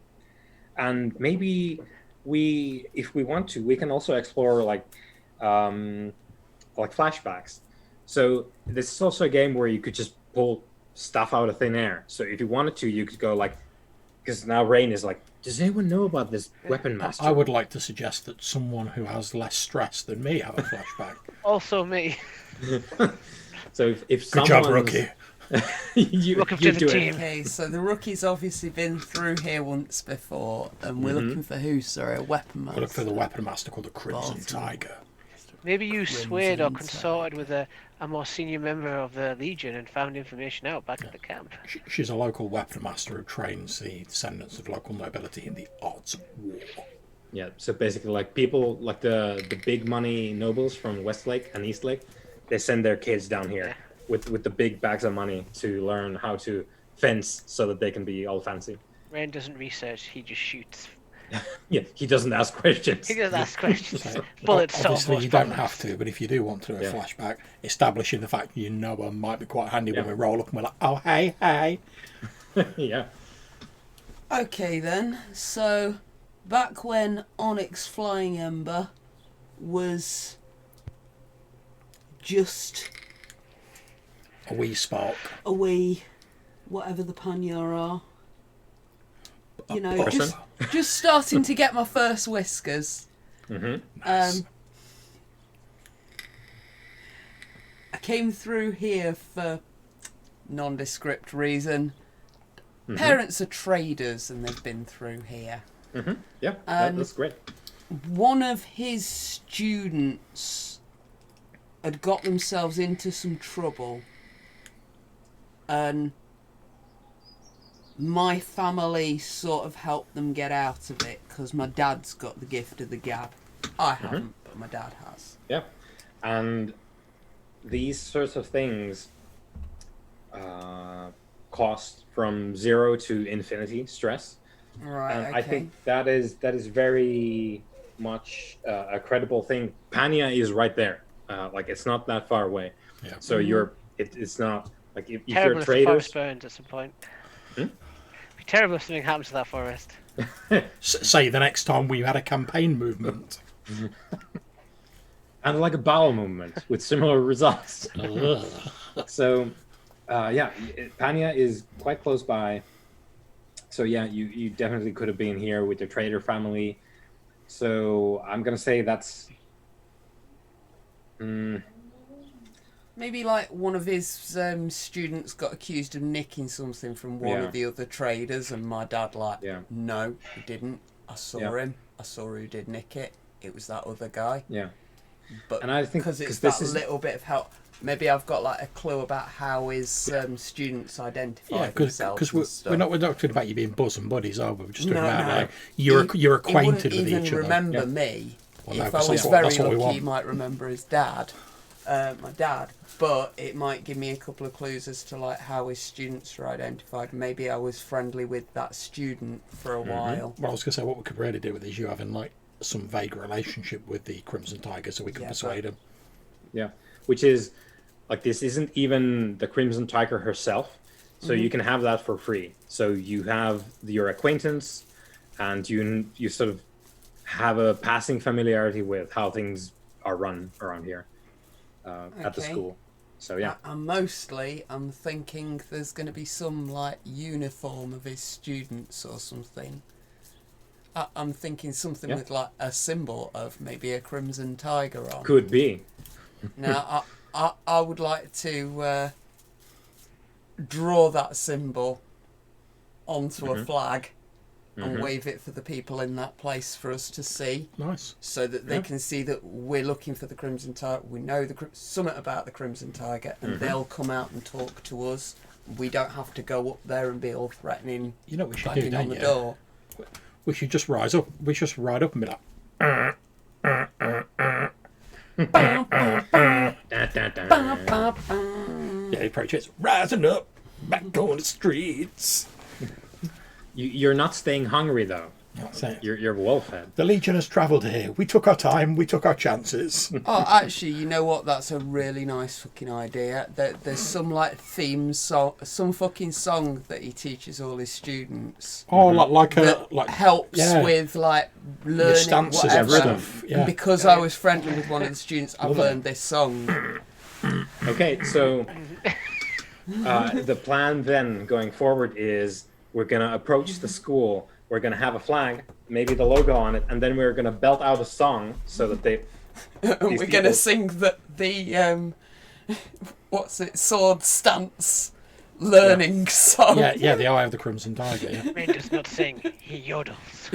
S2: and maybe if we want to, we can also explore like flashbacks. So this is also a game where you could just pull stuff out of thin air. So if you wanted to, you could go like, because now Rain is like, does anyone know about this weapon master?
S1: I would like to suggest that someone who has less stress than me have a flashback.
S3: Also me.
S2: So if
S1: Good job,
S2: someone's-
S1: rookie.
S2: you,
S3: Welcome
S2: you
S3: to
S2: do
S3: the
S2: it.
S3: team.
S4: Okay, so the rookie's obviously been through here once before, and we're looking for who? Sorry, a weapon
S1: I
S4: master.
S1: look for the weapon master called the Crimson
S4: Barton.
S1: Tiger.
S3: Maybe you swayed or
S4: Crimson
S3: consorted with a more senior member of the Legion and found information out back at the camp.
S1: She's a local weapon master who trains the descendants of local nobility in the arts of war.
S2: Yeah, so basically, like people, like the big money nobles from Westlake and Eastlake, they send their kids down here
S3: Yeah.
S2: with the big bags of money to learn how to fence so that they can be all fancy.
S3: Rain doesn't research, he just shoots.
S2: Yeah, he doesn't ask questions.
S3: He doesn't ask questions.
S1: So,
S3: Bullets stop
S1: obviously,
S3: most
S1: you don't
S3: problems.
S1: have to, but if you do want to do a
S2: Yeah.
S1: flashback, establishing the fact you know one might be quite handy when
S2: Yeah.
S1: we roll up and we're like, oh, hey, hey.
S2: Yeah.
S4: Okay then, so back when Onyx Flying Ember was just
S1: A wee spark.
S4: a wee, whatever the pannier are, you know,
S2: Person.
S4: just starting to get my first whiskers.
S1: Nice.
S4: I came through here for nondescript reason. Parents are traders and they've been through here.
S2: Yeah,
S4: Um,
S2: that's great.
S4: One of his students had got themselves into some trouble, and my family sort of helped them get out of it because my dad's got the gift of the gab. I haven't, but my dad has.
S2: Yeah, and these sorts of things cost from 0 to infinity stress.
S4: Right,
S2: And
S4: okay.
S2: I think that is very much a credible thing. Pania is right there. Like it's not that far away.
S1: Yeah.
S2: So it's not like if you're
S3: Terrible if the
S2: traders.
S3: forest burns at some point. It'd be terrible if something happens to that forest.
S1: Say the next time we had a campaign movement.
S2: And like a bowel movement with similar results.
S1: Ugh.
S2: So, Pania is quite close by. So yeah, you definitely could have been here with your trader family. So I'm gonna say that's.
S4: Maybe like one of his students got accused of nicking something from one
S2: Yeah.
S4: of the other traders, and my dad
S2: Yeah.
S4: no, he didn't. I saw
S2: Yeah.
S4: him. I saw who did nick it. It was that other guy.
S2: Yeah.
S4: But
S2: And I think
S4: because it's
S2: 'cause this
S4: that
S2: is-
S4: little bit of help, maybe I've got like a clue about how his students identify
S1: Yeah,
S4: themselves.
S1: because we're not talking about you being bosom buddies, are we? We're just talking
S4: No,
S1: about
S4: no.
S1: like you're
S4: He
S1: acquainted
S4: wouldn't
S1: with
S4: even
S1: each other.
S4: remember
S2: Yeah.
S4: me.
S1: Well, no,
S4: If
S1: 'cause
S4: I was
S1: that's
S4: very
S1: what we
S4: lucky,
S1: want.
S4: he might remember his dad, my dad. But it might give me a couple of clues as to like how his students are identified. Maybe I was friendly with that student for a while.
S1: Well, I was going to say what we could really do with is you having like some vague relationship with the Crimson Tiger, so we can
S4: Yeah,
S1: persuade him.
S2: Yeah, which is like this isn't even the Crimson Tiger herself, so you can have that for free. So you have your acquaintance, and you sort of have a passing familiarity with how things are run around here at the
S4: Okay.
S2: school. So yeah,
S4: I'm thinking there's going to be some like uniform of his students or something. I'm thinking something
S2: Yeah.
S4: with like a symbol of maybe a crimson tiger on.
S2: could be.
S4: Now I would like to draw that symbol onto a flag and wave it for the people in that place for us to see.
S1: Nice.
S4: So that they can see that we're looking for the Crimson Tiger. We know something about the Crimson Tiger, and they'll come out and talk to us. We don't have to go up there and be all threatening.
S1: You know what we should do,
S4: banging on
S1: don't
S4: the
S1: you?
S4: door.
S1: We should just rise up. We should just ride up and be like, yeah, approach it. Rising up, back on the streets.
S2: You're not staying hungry though.
S1: That's it.
S2: You're wolf head.
S1: The Legion has travelled here. We took our time. We took our chances.
S4: Oh, actually, you know what? That's a really nice fucking idea. There's some like theme song, some fucking song that he teaches all his students.
S1: Oh, like
S4: That helps with like learning
S1: stances and
S4: whatever.
S1: stuff.
S4: And
S1: Yeah.
S4: because I was friendly with one of the students, I've
S1: Love it.
S4: learned this song.
S2: Okay, so the plan then going forward is we're gonna approach the school. We're gonna have a flag, maybe the logo on it, and then we're gonna belt out a song so that they.
S4: And we're going to sing the what's it, sword stance learning song.
S1: Yeah, the Eye of the Crimson Tiger. Yeah.
S3: He does not sing, he yodels.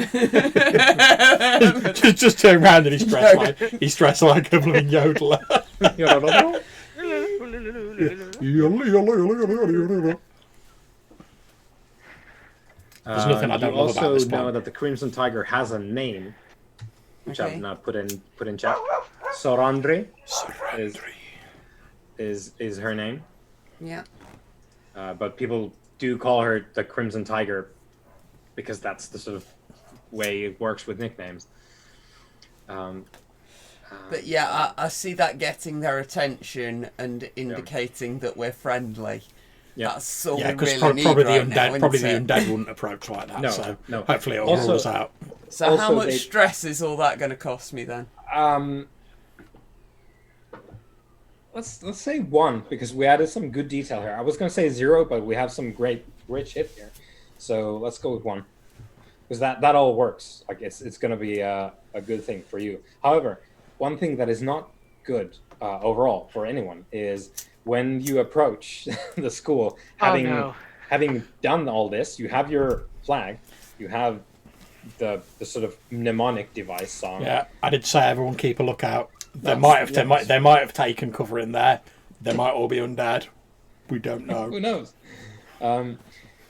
S1: just turn around and he's dressed like a blooming yodeler. There's nothing I don't
S2: you
S1: love about
S2: also
S1: this
S2: know
S1: point.
S2: that the Crimson Tiger has a name, which
S4: Okay.
S2: I've not put in chat. Sorandre is her name,
S4: Yeah.
S2: but people do call her the Crimson Tiger because that's the sort of way it works with nicknames.
S4: But yeah, I see that getting their attention and indicating that we're friendly.
S2: Yeah.
S4: That's all
S1: Yeah,
S4: we
S1: because
S4: really need
S1: probably the
S4: right
S1: undead,
S4: now,
S1: probably
S4: isn't
S1: the
S4: it?
S1: undead wouldn't approach like that.
S2: No,
S1: so
S2: no.
S1: hopefully it'll
S2: Also-
S1: rule us out.
S4: So how
S2: Also,
S4: much
S2: they-
S4: stress is all that going to cost me then?
S2: Let's say 1 because we added some good detail here. I was gonna say 0, but we have some great shit here. So let's go with 1 because that all works. Like it's gonna be a good thing for you. However, one thing that is not good overall for anyone is when you approach the school, having done all this, you have your flag, you have the sort of mnemonic device song.
S1: Yeah, I did say everyone keep a lookout. They
S2: That's-
S1: might have taken cover in there. They might all be undead. We don't know.
S2: Who knows?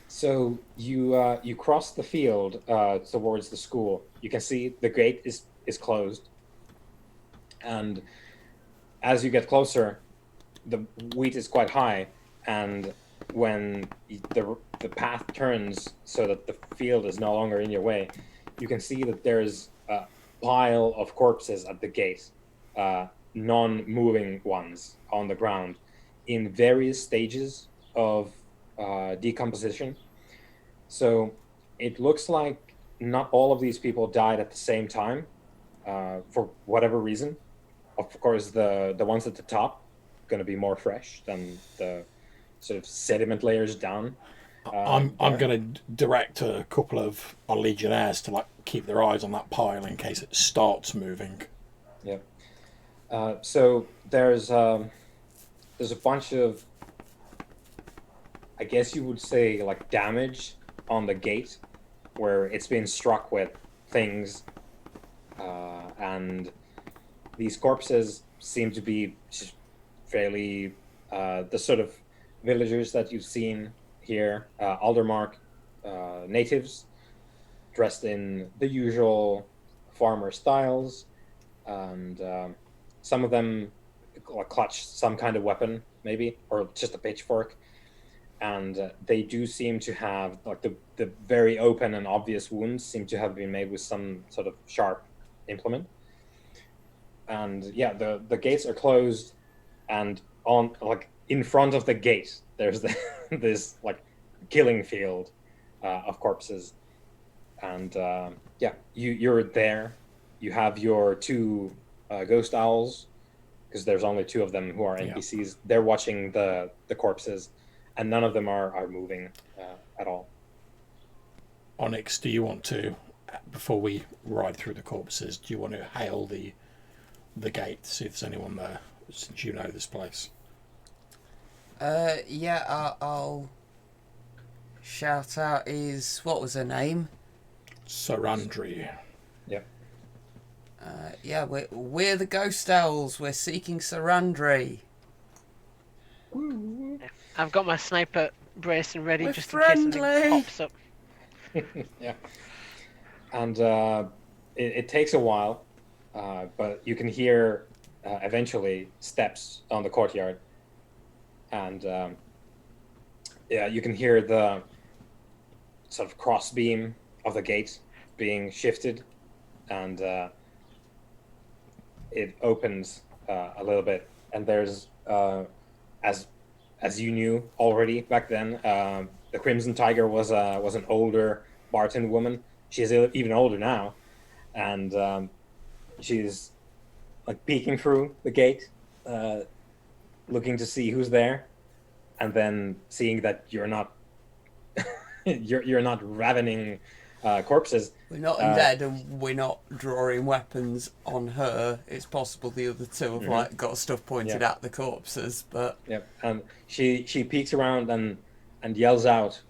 S2: So you cross the field towards the school. You can see the gate is closed, and as you get closer, the wheat is quite high, and when the path turns so that the field is no longer in your way, you can see that there's a pile of corpses at the gate, non-moving ones on the ground, in various stages of decomposition. So it looks like not all of these people died at the same time, for whatever reason. Of course, the ones at the top going to be more fresh than the sort of sediment layers down.
S1: I'm going to direct a couple of our legionnaires to keep their eyes on that pile in case it starts moving.
S2: Yeah. So there's a bunch of, I guess you would say, like damage on the gate where it's been struck with things, and these corpses seem to be just fairly the sort of villagers that you've seen here, Aldermark natives, dressed in the usual farmer styles, and some of them clutch some kind of weapon, maybe, or just a pitchfork. And they do seem to have, like, the very open and obvious wounds seem to have been made with some sort of sharp implement. And yeah, the gates are closed, and on, like, in front of the gate, there's this, like, killing field of corpses. And yeah, you're there. You have your 2 ghost owls, because there's only 2 of them who are NPCs. Yeah. They're watching the corpses, and none of them are moving at all.
S1: Onyx, do you want to, before we ride through the corpses, do you want to hail the gate, see if there's anyone there? since you know this place.
S4: Yeah, I'll shout out what was her name?
S1: Sarandri.
S2: Yep.
S4: Yeah, we're the Ghost Owls. We're seeking Sarandri.
S3: I've got my sniper bracing ready
S4: We're
S3: just in case something
S4: friendly.
S3: pops up.
S2: Yeah. And it takes a while, but you can hear eventually steps on the courtyard. And yeah, you can hear the sort of cross beam of the gate being shifted, and it opens a little bit. And there's, as you knew already back then, the Crimson Tiger was an older Barton woman. She's even older now, and she's like peeking through the gate, looking to see who's there, and then seeing that you're not you're not ravening corpses.
S4: We're not undead, and we're not drawing weapons on her. It's possible the other two have like got stuff pointed at the corpses, but
S2: Yep. And she peeks around and yells out,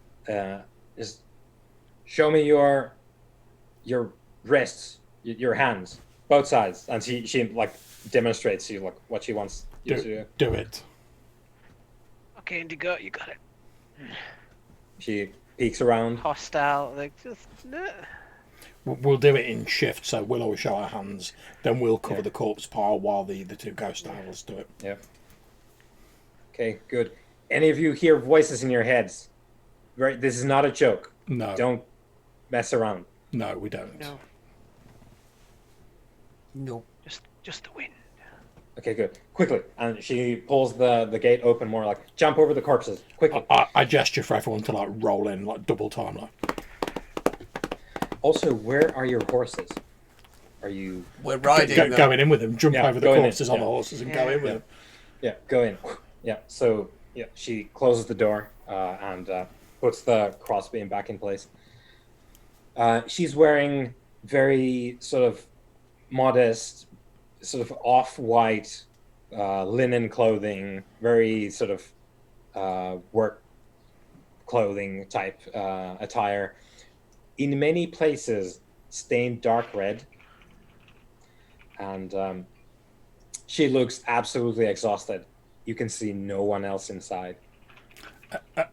S2: "Just show me your wrists, your hands, both sides." And she like demonstrates you like what she wants you to do.
S1: Do it.
S3: Okay, Indigo, you got it.
S2: She peeks around.
S3: Hostile, like just.
S1: We'll do it in shift, so we'll always show our hands. Then we'll cover the corpse pile while the two ghost owls do it.
S2: Yep. Okay, good. Any of you hear voices in your heads? Right, this is not a joke.
S1: No.
S2: Don't mess around.
S1: No, we don't.
S3: No,
S4: no.
S3: just the wind.
S2: Okay, good. Quickly. And she pulls the gate open more, like, jump over the corpses. Quickly.
S1: I gesture for everyone to like roll in, like double time, like.
S2: Also, where are your horses? Are you...
S4: We're riding them.
S1: Going in with them, jump over the
S2: go in,
S1: corpses on
S2: yeah.
S1: the horses and go in with them.
S2: Yeah, go in. Yeah, so yeah, she closes the door and puts the crossbeam back in place. She's wearing very sort of modest, sort of off-white linen clothing, very sort of work clothing type attire. In many places, stained dark red. And she looks absolutely exhausted. You can see no one else inside.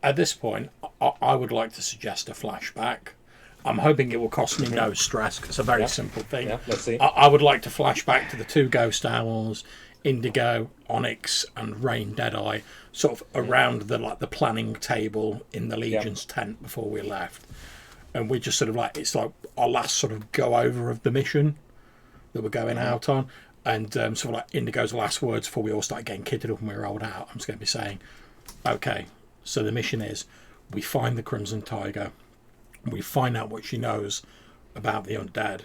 S1: At this point, I would like to suggest a flashback. I'm hoping it will cost me no stress because it's a very simple thing.
S2: Yeah, let's see.
S1: I would like to flash back to the two ghost owls, Indigo, Onyx, and Rain Deadeye, sort of around the planning table in the Legion's tent before we left. And we just sort of like, it's like our last sort of go over of the mission that we're going out on. And sort of like Indigo's last words before we all start getting kitted up and we rolled out, I'm just going to be saying, okay, so the mission is we find the Crimson Tiger, we find out what she knows about the undead.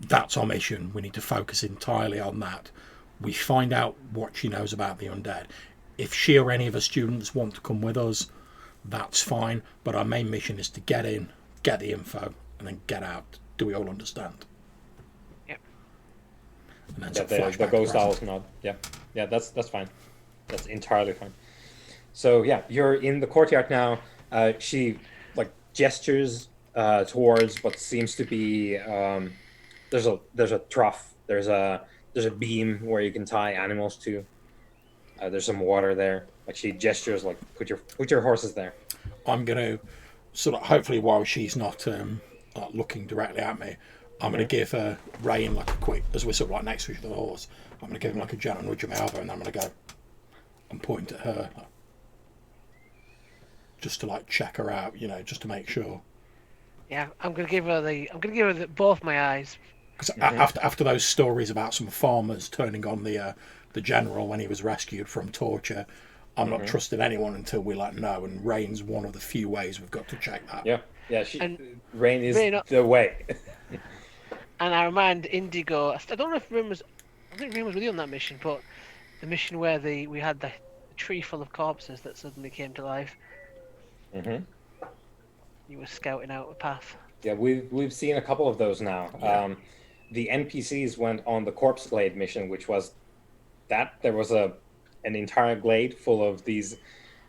S1: That's our mission. We need to focus entirely on that. We find out what she knows about the undead. If she or any of her students want to come with us, that's fine, but our main mission is to get in, get the info, and then get out. Do we all understand?
S3: Yep.
S1: And then
S2: The ghost owls nod. Yeah, that's fine. That's entirely fine. So yeah, you're in the courtyard now. She like gestures towards what seems to be there's a trough. There's a beam where you can tie animals to. There's some water there. Like she gestures, like put your horses there.
S1: I'm going to sort of, hopefully while she's not like looking directly at me, I'm going to give her Rain like a quick, as we're sort of like next to each other, the horse, I'm going to give him like a gentle nudge of my elbow, and then I'm going to go and point at her, like, just to like check her out, just to make sure.
S3: Yeah, I'm gonna give her both my eyes.
S1: Because after those stories about some farmers turning on the general when he was rescued from torture, I'm not trusting anyone until we know. And Rain's one of the few ways we've got to check that.
S2: Yeah. Rain is the way.
S3: And I remind Indigo. I don't know if Rim was. I think Rim was with you on that mission, but the mission where we had the tree full of corpses that suddenly came to life.
S2: Mm-hmm.
S3: You were scouting out a path.
S2: Yeah, we've seen a couple of those now.
S1: Yeah.
S2: The NPCs went on the Corpse Glade mission, which was that, there was an entire glade full of these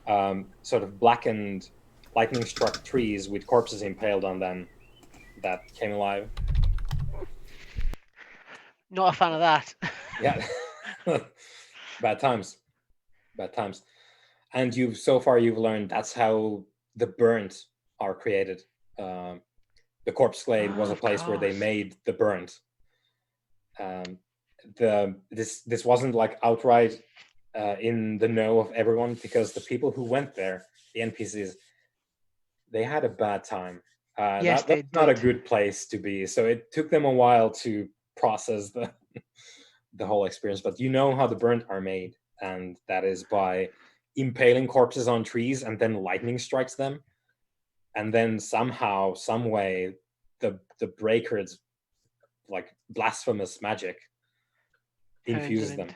S2: sort of blackened, lightning-struck trees with corpses impaled on them that came alive.
S3: Not a fan of that.
S2: Yeah. Bad times. Bad times. And you've learned that's how the burnt are created. The corpse glade was a
S3: Of
S2: place where they
S3: course.
S2: made the burnt. This wasn't like outright in the know of everyone, because the people who went there, the NPCs, they had a bad time.
S3: Yes,
S2: That's
S3: they
S2: not a
S3: did.
S2: good place to be. So it took them a while to process the whole experience. But you know how the burnt are made, and that is by impaling corpses on trees, and then lightning strikes them, and then somehow, some way, the breakers, like blasphemous magic, infuses them,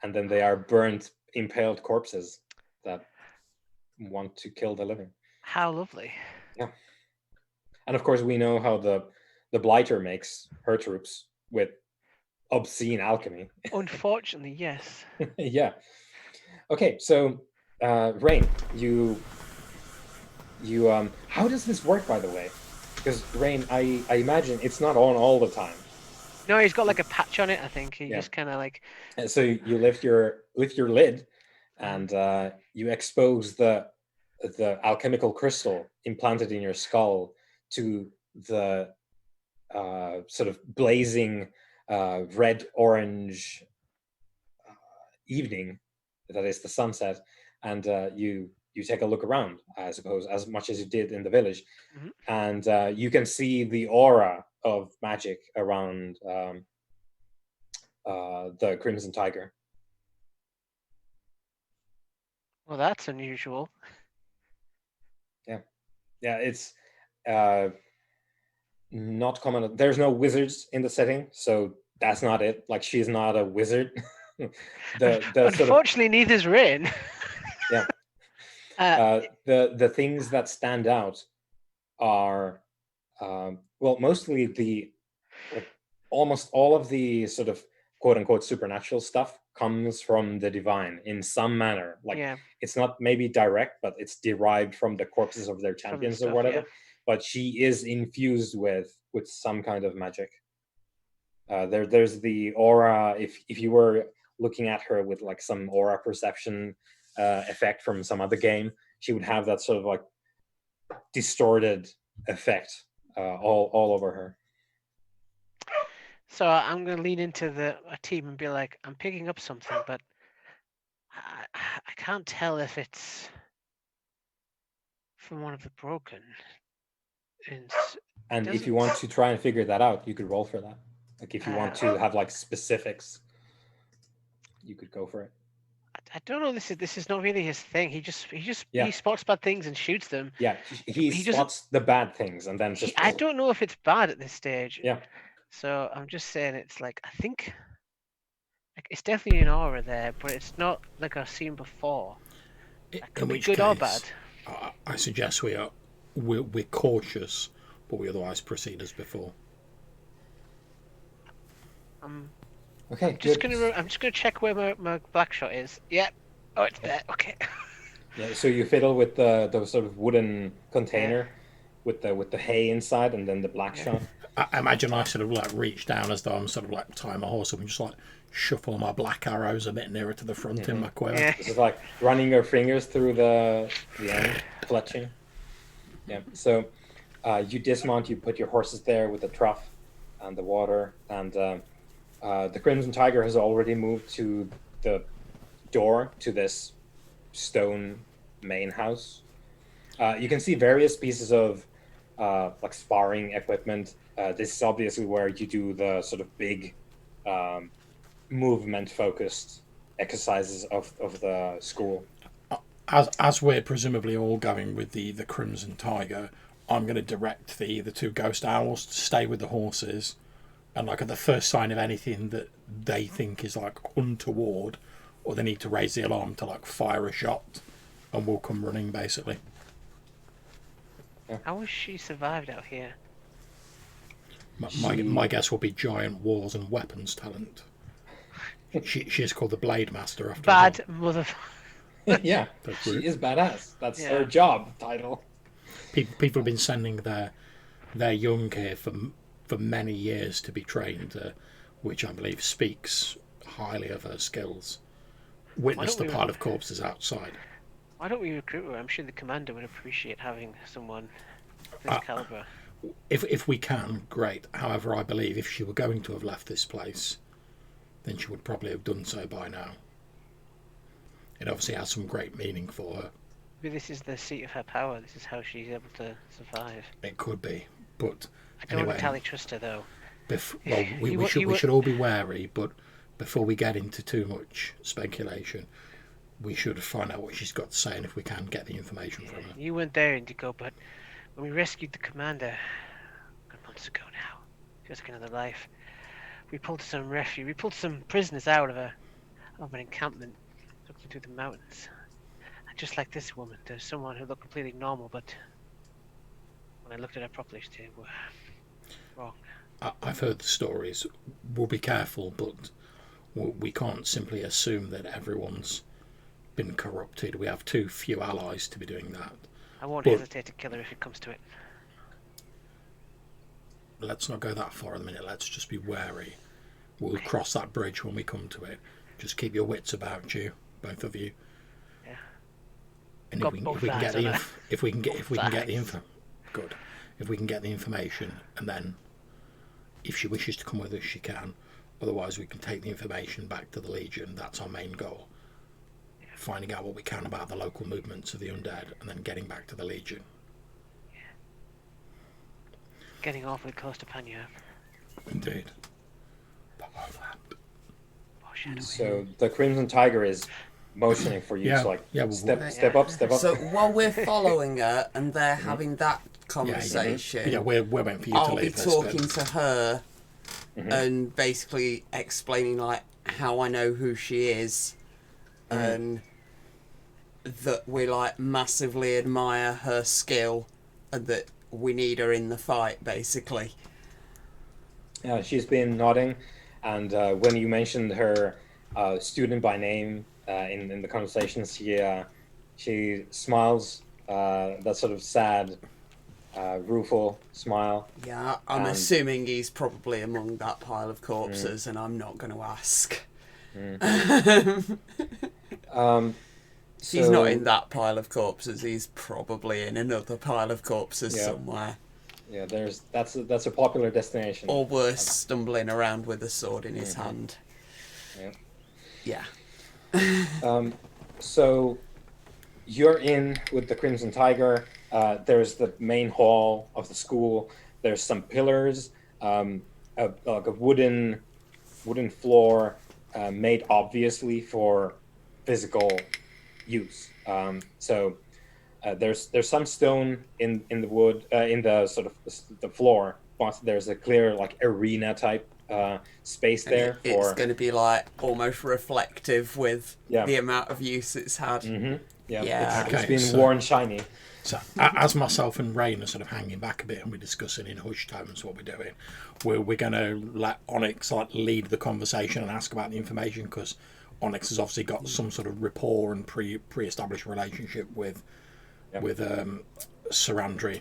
S2: and then they are burnt, impaled corpses that want to kill the living.
S3: How lovely.
S2: Yeah. And of course, we know how the blighter makes her troops with obscene alchemy.
S3: Unfortunately, yes.
S2: Yeah. Okay, so Rain, you how does this work, by the way? Because Rain, I imagine it's not on all the time.
S3: No, he's got like a patch on it, I think. He
S2: Yeah.
S3: just kind of like...
S2: And so you lift your lid, and you expose the alchemical crystal implanted in your skull to the sort of blazing red orange evening that is the sunset, and you take a look around, I suppose, as much as you did in the village, and you can see the aura of magic around the Crimson Tiger.
S3: Well, that's unusual.
S2: Yeah, it's not common. There's no wizards in the setting, so that's not it. Like, she's not a wizard.
S3: Unfortunately, neither's Rain.
S2: Yeah. The things that stand out are well, mostly almost all of the sort of quote unquote supernatural stuff comes from the divine in some manner. Like,
S3: Yeah.
S2: it's not maybe direct, but it's derived from the corpses of their champions
S3: stuff,
S2: or whatever.
S3: yeah.
S2: But she is infused with some kind of magic. There's the aura. If you were looking at her with like some aura perception effect from some other game, she would have that sort of like distorted effect all over her.
S3: So I'm going to lean into a team and be like, I'm picking up something, but I can't tell if it's from one of the broken.
S2: And if you want to try and figure that out, you could roll for that. Like, if you want to have like specifics, you could go for it.
S3: I don't know. This is not really his thing. He
S2: Yeah.
S3: he spots bad things and shoots them.
S2: Yeah, he spots the bad things and then just.
S3: I don't know if it's bad at this stage.
S2: Yeah.
S3: So I'm just saying, it's like, I think it's definitely an aura there, but it's not like I've seen before. That could be good or bad.
S1: I suggest we're cautious, but we otherwise proceed as before.
S2: Okay.
S3: I'm just gonna check where my black shot is. Yep. Oh, it's there. Okay.
S2: Yeah. So you fiddle with the sort of wooden container with the hay inside, and then the black shot.
S1: I imagine I sort of like reach down as though I'm sort of like tying my horse up and just like shuffle my black arrows a bit nearer to the front in my quiver.
S3: Yeah.
S2: This is like running your fingers through the end, clutching. Yeah. So you dismount. You put your horses there with the trough and the water, and the Crimson Tiger has already moved to the door to this stone main house. You can see various pieces of like sparring equipment. This is obviously where you do the sort of big movement-focused exercises of the school.
S1: As we're presumably all going with the Crimson Tiger, I'm going to direct the two ghost owls to stay with the horses, and like at the first sign of anything that they think is like untoward, or they need to raise the alarm, to like fire a shot, and we'll come running basically.
S3: How has she survived out here?
S1: My guess will be giant walls and weapons talent. She is called the Blade Master after
S3: Bad mother.
S2: Yeah,
S1: That's
S2: she
S1: rude.
S2: is badass. That's
S3: Yeah.
S2: her job title.
S1: People have been sending their young here for many years to be trained, which I believe speaks highly of her skills. Witness the
S3: don't we-
S1: pile of corpses outside.
S3: Why don't we recruit her? I'm sure the commander would appreciate having someone of this caliber.
S1: If we can, great. However, I believe if she were going to have left this place, then she would probably have done so by now. It obviously has some great meaning for her.
S3: Maybe this is the seat of her power. This is how she's able to survive.
S1: It could be, but
S3: I don't
S1: anyway,
S3: entirely trust her though.
S1: well, we
S3: You
S1: should
S3: were-
S1: should all be wary. But before we get into too much speculation, we should find out what she's got to say, and if we can get the information from her.
S3: You weren't there, Indigo, but when we rescued the commander, good months ago now, feels like another life. We pulled some prisoners out of an encampment, took them through the mountains. And just like this woman, there's someone who looked completely normal, but when I looked at her properly, they were wrong.
S1: I've heard the stories. We'll be careful, but we can't simply assume that everyone's been corrupted. We have too few allies to be doing that.
S3: I won't
S1: But-
S3: hesitate to kill her if it comes to it.
S1: Let's not go that far in a minute. Let's just be wary. We'll cross that bridge when we come to it. Just keep your wits about you, both of you.
S3: Yeah.
S1: And
S3: Got
S1: if
S3: both
S1: we can get
S3: eyes
S1: the
S3: on her.
S1: if we can get the
S3: eyes.
S1: info, good. If we can get the information, and then if she wishes to come with us, she can. Otherwise, we can take the information back to the Legion. That's our main goal. Finding out what we can about the local movements of the undead, and then getting back to the Legion.
S3: Getting awfully close to Panya.
S1: Indeed.
S3: Foreshadowing.
S2: So the Crimson Tiger is motioning for you
S1: Yeah,
S2: to like
S1: yeah, well,
S2: step
S3: well-
S2: step up, step up.
S4: So while we're following her and they're having that conversation,
S1: Yeah, we're waiting for you to
S4: I'll be
S1: leave this
S4: talking
S1: bit.
S4: to her and basically explaining like how I know who she is and that we like massively admire her skill and that we need her in the fight basically.
S2: Yeah, she's been nodding, and when you mentioned her student by name in the conversation, she smiles, that sort of sad, rueful smile.
S4: Yeah, I'm
S2: Um,
S4: assuming he's probably among that pile of corpses and I'm not going to ask. He's
S2: So-
S4: not in that pile of corpses. He's probably in another pile of corpses
S2: Yeah.
S4: somewhere.
S2: Yeah, that's a popular destination.
S4: Or worse, stumbling around with a sword in his hand.
S2: Yeah.
S4: Yeah.
S2: So you're in with the Crimson Tiger. There's the main hall of the school. There's some pillars, like a wooden floor made obviously for physical use. There's some stone in the wood in the sort of the floor, but there's a clear like arena type space
S4: And
S2: there
S4: it's
S2: for.
S4: going to be like almost reflective with
S2: Yeah.
S4: the amount of use it's had.
S2: Yeah,
S4: Yeah.
S2: it's
S1: Okay,
S2: been
S1: so-
S2: worn shiny.
S1: So, as myself and Rain are sort of hanging back a bit and we're discussing in hushed tones what we're doing, we're going to let Onyx like lead the conversation and ask about the information because Onyx has obviously got some sort of rapport and pre-established relationship with Sarandri.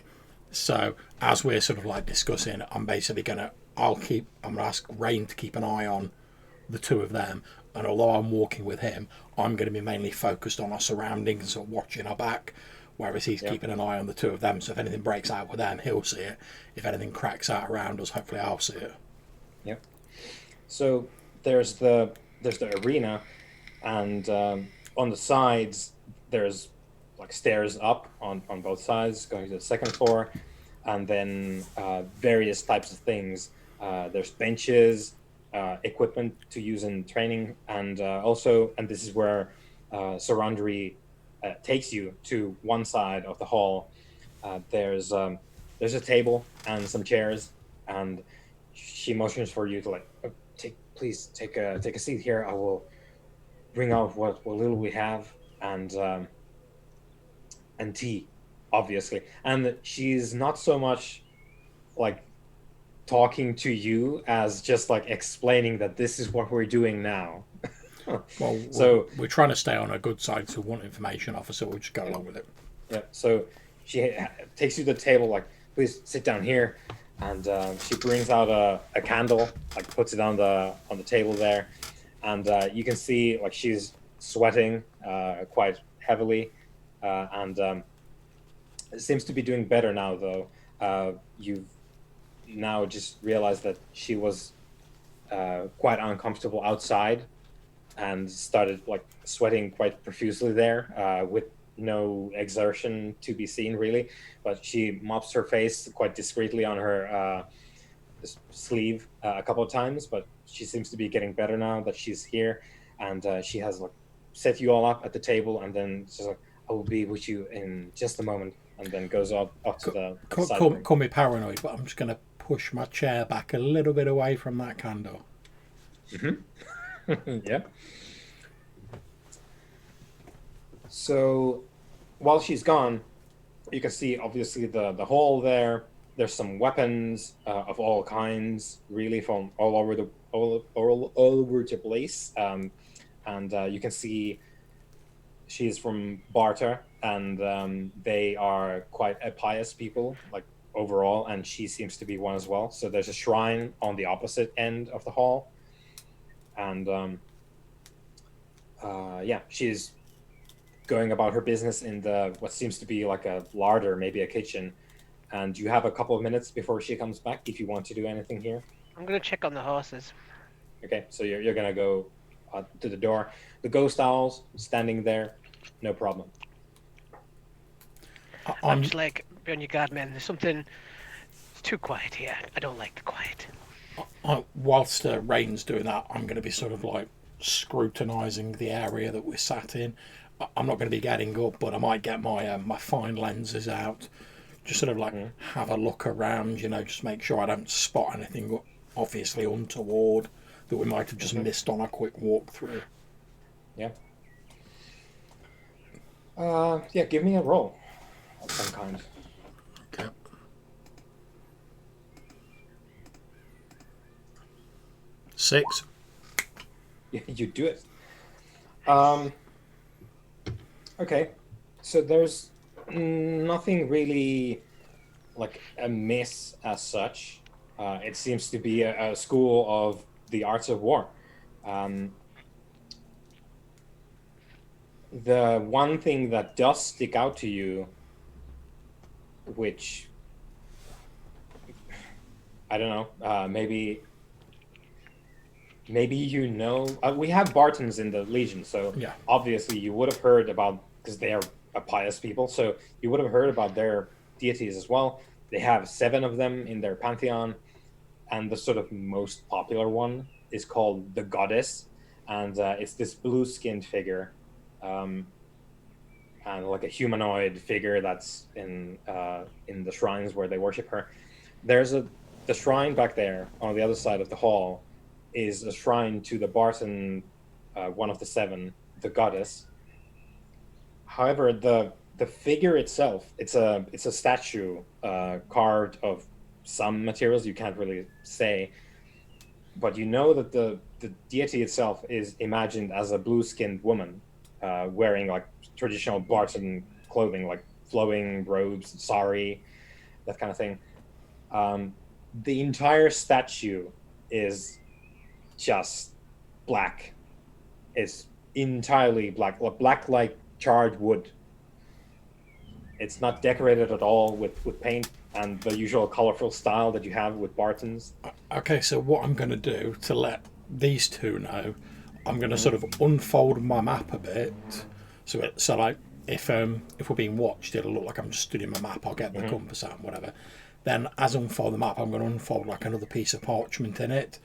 S1: So as we're sort of like discussing, I'm basically I'm going to ask Rain to keep an eye on the two of them, and although I'm walking with him, I'm going to be mainly focused on our surroundings and sort of watching our back, whereas he's keeping an eye on the two of them. So if anything breaks out with them, he'll see it. If anything cracks out around us, hopefully I'll see it.
S2: Yep. So there's the arena, and on the sides there's like stairs up on both sides going to the second floor, and then various types of things. There's benches, equipment to use in training, and this is where Sarandri takes you to one side of the hall. There's a table and some chairs, and she motions for you to like please take a seat here. I will bring out what little we have, and tea, obviously. And she's not so much like talking to you as just like explaining that this is what we're doing now.
S1: Well,
S2: So
S1: we're trying to stay on a good side to want information off, so we'll just go along with it.
S2: yeah, so she takes you to the table, like, please sit down here, and she brings out a candle, like puts it on the table there, and you can see like she's sweating quite heavily, and it seems to be doing better now though. You've now just realized that she was quite uncomfortable outside and started like sweating quite profusely there with no exertion to be seen really, but she mops her face quite discreetly on her sleeve a couple of times, but she seems to be getting better now that she's here, and she has like set you all up at the table, and then she's like, I will be with you in just a moment, and then goes up to the side room.
S1: Call me paranoid, but I'm just going to push my chair back a little bit away from that candle.
S2: Yeah. So while she's gone, you can see obviously the hall there. There's some weapons of all kinds, really, from all over the place. And you can see she's from Barter, and they are quite a pious people, like overall, and she seems to be one as well. So there's a shrine on the opposite end of the hall, and yeah, she's going about her business in the what seems to be like a larder, maybe a kitchen. And you have a couple of minutes before she comes back if you want to do anything here.
S3: I'm gonna check on the horses.
S2: Okay, so you're gonna go to the door. The ghost owls standing there, no problem.
S3: I'm just like, be on your guard, man. There's something. It's too quiet here. I don't like the quiet.
S1: Whilst Rain's doing that, I'm going to be sort of like scrutinising the area that we're sat in. I'm not going to be getting up, but I might get my my fine lenses out, just sort of like have a look around, you know, just make sure I don't spot anything obviously untoward that we might have just missed on a quick walk through.
S2: Yeah. Yeah, give me a roll of some kind.
S1: Okay. Six.
S2: Yeah, you do it. Okay, so there's nothing really like amiss as such. It seems to be a school of the arts of war. The one thing that does stick out to you, which I don't know, maybe you know, we have Bartons in the Legion, so
S1: Yeah.
S2: obviously you would have heard about, because they are a pious people, so you would have heard about their deities as well. They have 7 of them in their pantheon, and the sort of most popular one is called the Goddess, and it's this blue-skinned figure, and like a humanoid figure that's in the shrines where they worship her. There's the shrine back there on the other side of the hall is a shrine to the Barton, one of the 7, the Goddess. However, the figure itself, it's a statue carved of some materials you can't really say, but you know that the deity itself is imagined as a blue-skinned woman wearing like traditional Barton clothing, like flowing robes, sari, that kind of thing. The entire statue is just black. It's entirely black, black like charred wood. It's not decorated at all with paint and the usual colorful style that you have with Bartons.
S1: Okay, so what I'm going to do to let these two know, I'm going to sort of unfold my map a bit, so like if we're being watched, it'll look like I'm just studying my map. I'll get the compass out and whatever. Then as I unfold the map, I'm going to unfold like another piece of parchment in it,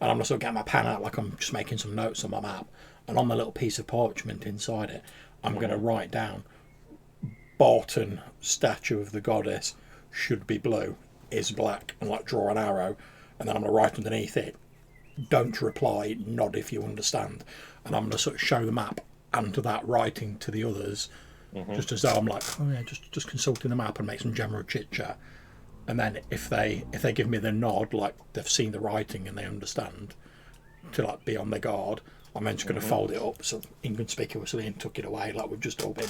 S1: and I'm going to sort of get my pen out like I'm just making some notes on my map, and on the little piece of parchment inside it, I'm going to write down Barton statue of the goddess should be blue, is black, and like draw an arrow, and then I'm going to write underneath it, don't reply, nod if you understand, and I'm going to sort of show the map and to that writing to the others, just as though I'm like, oh yeah, just consulting the map and make some general chit chat. And then if they give me the nod, like they've seen the writing and they understand, to like be on their guard, I'm then just going to fold it up so inconspicuously and tuck it away like we've just all been.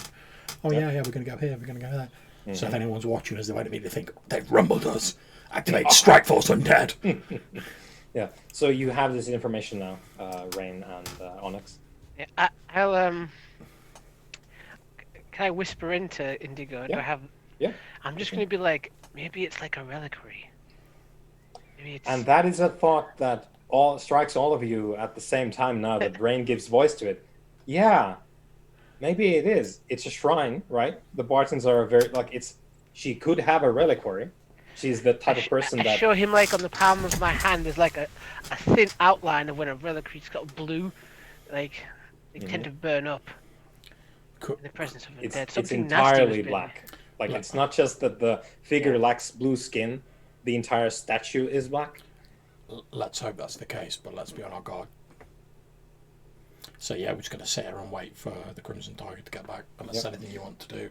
S1: Oh yeah, we're going to go here, we're going to go there. So if anyone's watching us, they won't immediately think they've rumbled us. Activate Strike Force Undead.
S2: Yeah. So you have this information now, Rain and Onyx.
S3: Yeah, I'll Can I whisper into Indigo? Do I have?
S2: Yeah.
S3: I'm just going to be like, maybe it's like a reliquary. Maybe it's.
S2: And that is a thought that strikes all of you at the same time now that Rain gives voice to it. Yeah, maybe it is. It's a shrine, right? The Bartons are she could have a reliquary. She's the type of person
S3: I
S2: that...
S3: show him like on the palm of my hand. There's like a thin outline of when a reliquary's got blue, like they tend to burn up in the presence of undead.
S2: It's entirely black. Like it's not just that the figure lacks blue skin. The entire statue is black.
S1: Let's hope that's the case, but let's be on our guard. So yeah, we're just going to sit here and wait for the Crimson Tiger to get back, unless there's anything you want to do.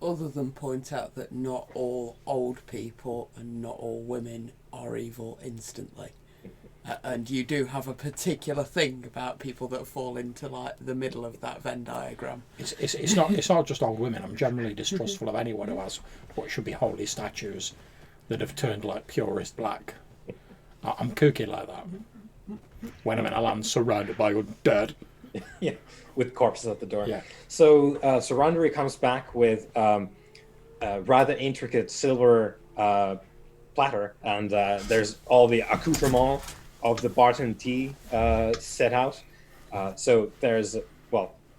S4: Other than point out that not all old people and not all women are evil instantly. And you do have a particular thing about people that fall into like the middle of that Venn diagram.
S1: It's not just old women. I'm generally distrustful of anyone who has what should be holy statues that have turned like purist black. I'm kooky like that. When I'm in a land surrounded by undead.
S2: Yeah, with corpses at the door.
S1: Yeah.
S2: So Sarandri comes back with a rather intricate silver platter, and there's all the accoutrement of the Barton tea set out. So there's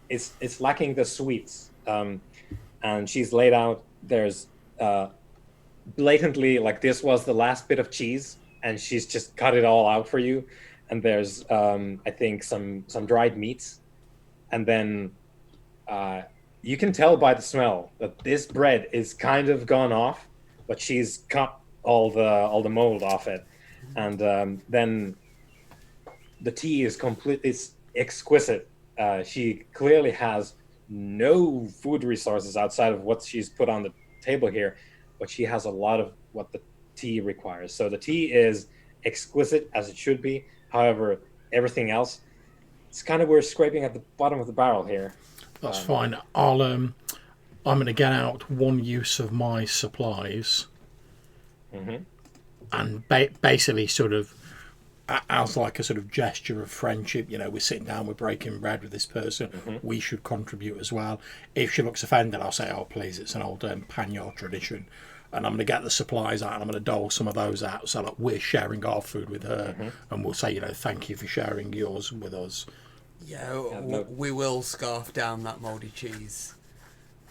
S2: it's lacking the sweets, and she's laid out. There's blatantly like this was the last bit of cheese, and she's just cut it all out for you. And there's I think some dried meats, and then you can tell by the smell that this bread is kind of gone off, but she's cut all the mold off it, and then the tea is it's exquisite. She clearly has no food resources outside of what she's put on the table here, but she has a lot of what the tea requires. So the tea is exquisite as it should be. However, everything else, it's kind of we're scraping at the bottom of the barrel here.
S1: That's fine. I'm going to get out one use of my supplies, and basically sort of as like a sort of gesture of friendship. You know, we're sitting down, we're breaking bread with this person. We should contribute as well. If she looks offended, I'll say, "Oh, please, it's an old Panyard tradition." And I'm going to get the supplies out and I'm going to dole some of those out so that we're sharing our food with her, and we'll say, thank you for sharing yours with us.
S4: Yeah, we will scarf down that mouldy cheese.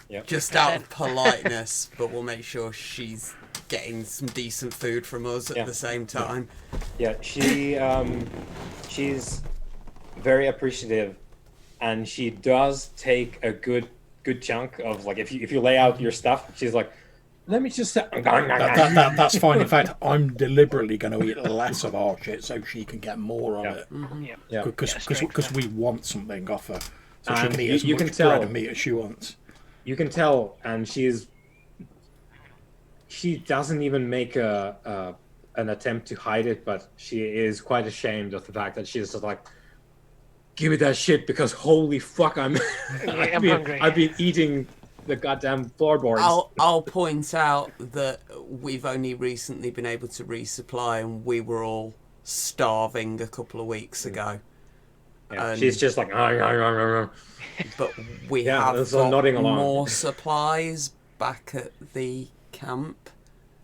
S2: Yep.
S4: Just out of politeness, but we'll make sure she's getting some decent food from us at the same time.
S2: Yeah, she's very appreciative, and she does take a good chunk of like if you lay out your stuff, she's like, let me just say...
S1: That's fine. In fact, I'm deliberately going to eat less of our shit so she can get more of it. Because we want something off her. So she can eat as much bread and meat as she wants.
S2: You can tell, and she doesn't even make an attempt to hide it, but she is quite ashamed of the fact that she's just like, give me that shit because holy fuck, I'm
S3: hungry.
S2: I've been eating the goddamn floorboards.
S4: I'll point out that we've only recently been able to resupply, and we were all starving a couple of weeks ago.
S2: Yeah, she's just like, but
S4: we have got more supplies back at the camp,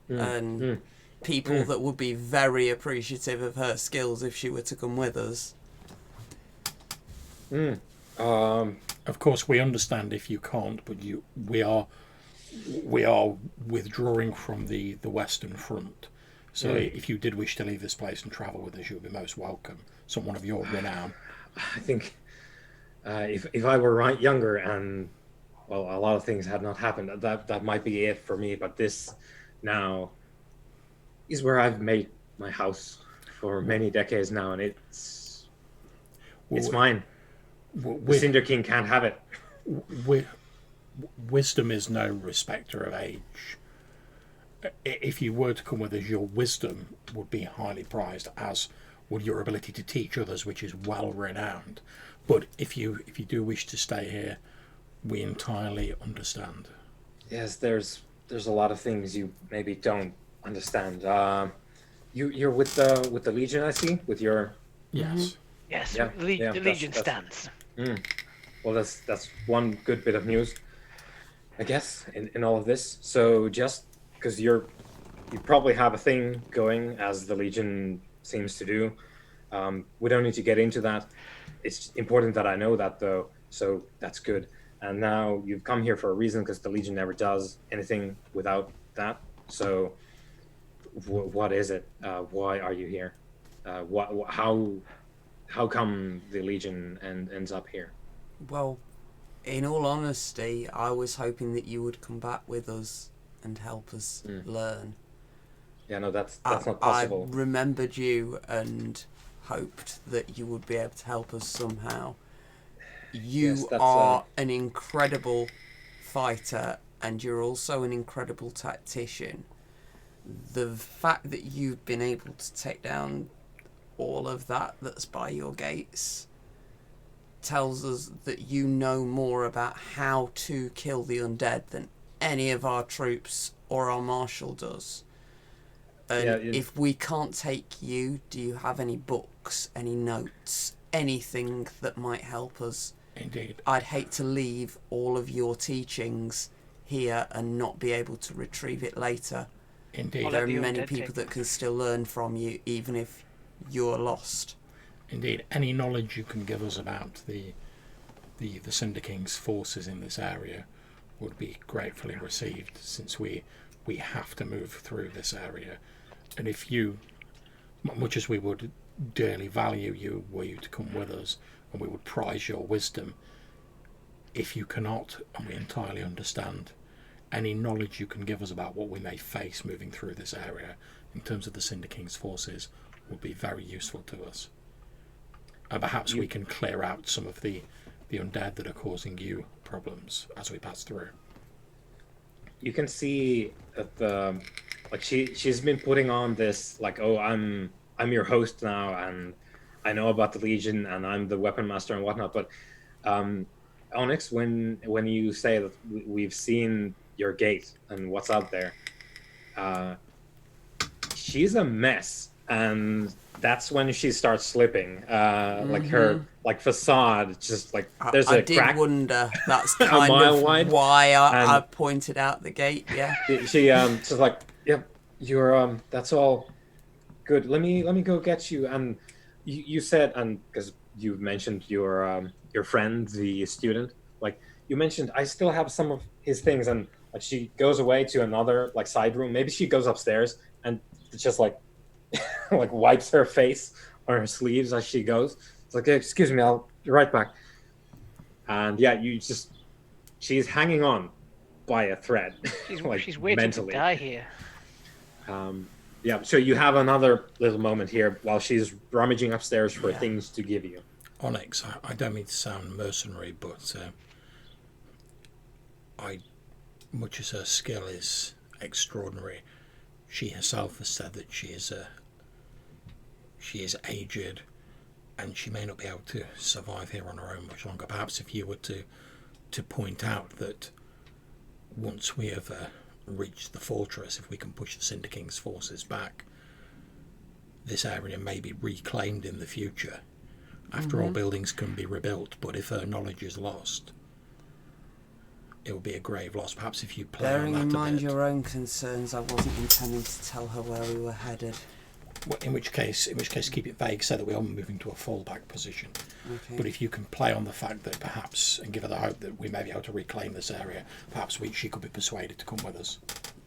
S4: and people that would be very appreciative of her skills if she were to come with us.
S1: Of course, we understand if you can't, but we are withdrawing from the Western Front. So if you did wish to leave this place and travel with us, you would be most welcome. Someone of your renown.
S2: I think if I were younger and a lot of things had not happened, that might be it for me. But this now is where I've made my house for many decades now, and it's mine. The Cinder King can't have it.
S1: Wisdom is no respecter of age. If you were to come with us, your wisdom would be highly prized, as would your ability to teach others, which is well renowned. But if you do wish to stay here, we entirely understand.
S2: Yes, there's a lot of things you maybe don't understand. You're with the Legion, I see, with your.
S1: Yes.
S3: Yes,
S2: Yeah,
S3: the
S2: yeah,
S3: Legion
S2: that's-
S3: stands.
S2: Well, that's one good bit of news, I guess, in all of this. So just because you probably have a thing going, as the Legion seems to do. We don't need to get into that. It's important that I know that, though, so that's good. And now you've come here for a reason, because the Legion never does anything without that. So, what is it? Why are you here? How come the Legion ends up here?
S4: Well, in all honesty, I was hoping that you would come back with us and help us learn.
S2: Yeah, no, that's not possible.
S4: I remembered you and hoped that you would be able to help us somehow. You
S2: Yes, that's,
S4: are an incredible fighter, and you're also an incredible tactician. The fact that you've been able to take down all of that's by your gates tells us that you know more about how to kill the undead than any of our troops or our marshal does. And if we can't take you, do you have any books, any notes, anything that might help us?
S1: Indeed.
S4: I'd hate to leave all of your teachings here and not be able to retrieve it later.
S1: Indeed.
S4: There are many people that can still learn from you, even if you're lost.
S1: Indeed. Any knowledge you can give us about the Cinder King's forces in this area would be gratefully received, since we have to move through this area. And if you, much as we would dearly value you were you to come with us, and we would prize your wisdom, if you cannot, and we entirely understand, any knowledge you can give us about what we may face moving through this area in terms of the Cinder King's forces would be very useful to us. And perhaps we can clear out some of the undead that are causing you problems as we pass through.
S2: You can see that she's been putting on this, like, oh, I'm your host now, and I know about the Legion, and I'm the weapon master and whatnot. But Onyx, when you say that we've seen your gate and what's out there, she's a mess, and that's when she starts slipping. Like her facade, just like there's a crack.
S4: I did wonder. That's kind of
S2: wide,
S4: why I pointed out the gate. Yeah.
S2: She's like, yep, you're that's all good. Let me go get you. And you said, and because you mentioned your friend, the student, like you mentioned, I still have some of his things, and like she goes away to another like side room. Maybe she goes upstairs and just like like wipes her face on her sleeves as she goes. It's like, excuse me, I'll be right back. And yeah, she's hanging on by a thread.
S3: She's waiting
S2: mentally
S3: to die here.
S2: Yeah, so you have another little moment here while she's rummaging upstairs for things to give you.
S1: Onyx, I don't mean to sound mercenary, but much as her skill is extraordinary, she herself has said that she is aged, and she may not be able to survive here on her own much longer. Perhaps if you were to point out that once we have reached the fortress, if we can push the Cinder King's forces back, this area may be reclaimed in the future. After all, buildings can be rebuilt, but if her knowledge is lost, it will be a grave loss. Perhaps if you play
S4: Bearing
S1: on that
S4: in mind
S1: a bit.
S4: your own concerns, I wasn't intending to tell her where we were headed.
S1: Well, in which case, keep it vague, so that we are moving to a fallback position.
S4: Okay.
S1: But if you can play on the fact that perhaps, and give her the hope that we may be able to reclaim this area, perhaps she could be persuaded to come with us.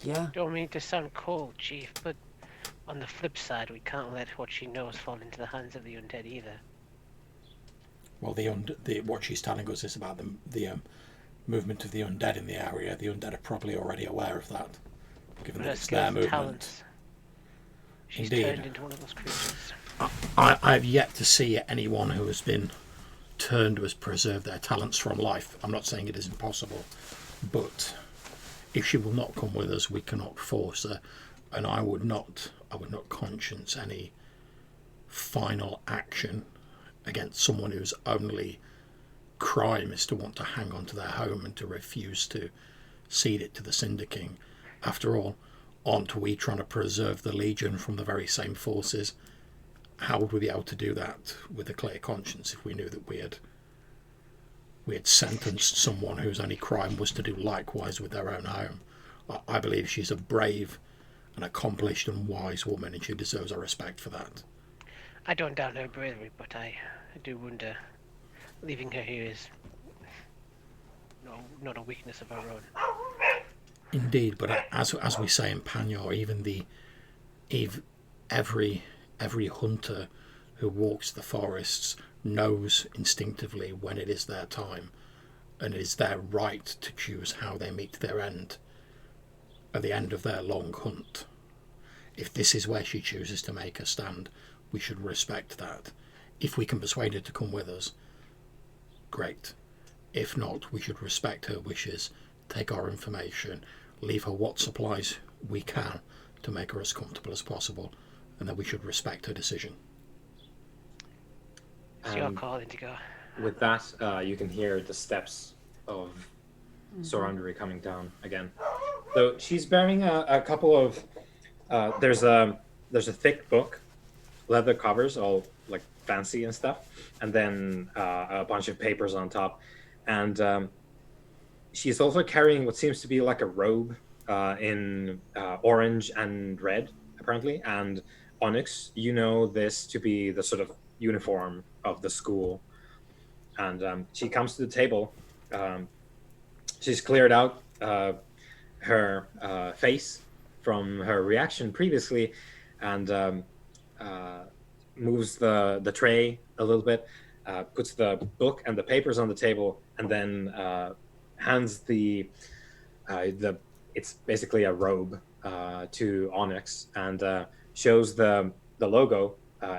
S4: Yeah.
S3: Don't mean to sound cold, Chief, but on the flip side, we can't let what she knows fall into the hands of the undead either.
S1: Well, what she's telling us is about the movement of the undead in the area. The undead are probably already aware of that, given that it's their movement.
S3: Talents. She's
S1: Indeed.
S3: turned into one of those creatures.
S1: I've yet to see anyone who has been turned who has preserved their talents from life. I'm not saying it is impossible, but if she will not come with us, we cannot force her, and I would not conscience any final action against someone whose only crime is to want to hang on to their home and to refuse to cede it to the Cinder King. After all, aren't we trying to preserve the Legion from the very same forces? How would we be able to do that with a clear conscience if we knew that we had sentenced someone whose only crime was to do likewise with their own home? I believe she's a brave, an accomplished and wise woman, and she deserves our respect for that.
S3: I don't doubt her bravery, but I do wonder, leaving her here is not a weakness of her own.
S1: Indeed, but as we say in Panyar, every hunter who walks the forests knows instinctively when it is their time, and it is their right to choose how they meet their end at the end of their long hunt. If this is where she chooses to make a stand, we should respect that. If we can persuade her to come with us, great. If not, we should respect her wishes, take our information, leave her what supplies we can to make her as comfortable as possible, and then we should respect her decision.
S3: It's your call, Indigo.
S2: With that, you can hear the steps of Sorandri coming down again. So she's bearing a couple of. There's a thick book, leather covers, all like fancy and stuff, and then a bunch of papers on top, and she's also carrying what seems to be like a robe in orange and red, apparently, and onyx. You know this to be the sort of uniform of the school, and she comes to the table. She's cleared out her face from her reaction previously, and moves the tray a little bit, puts the book and the papers on the table, and then hands the it's basically a robe to Onyx, and shows the logo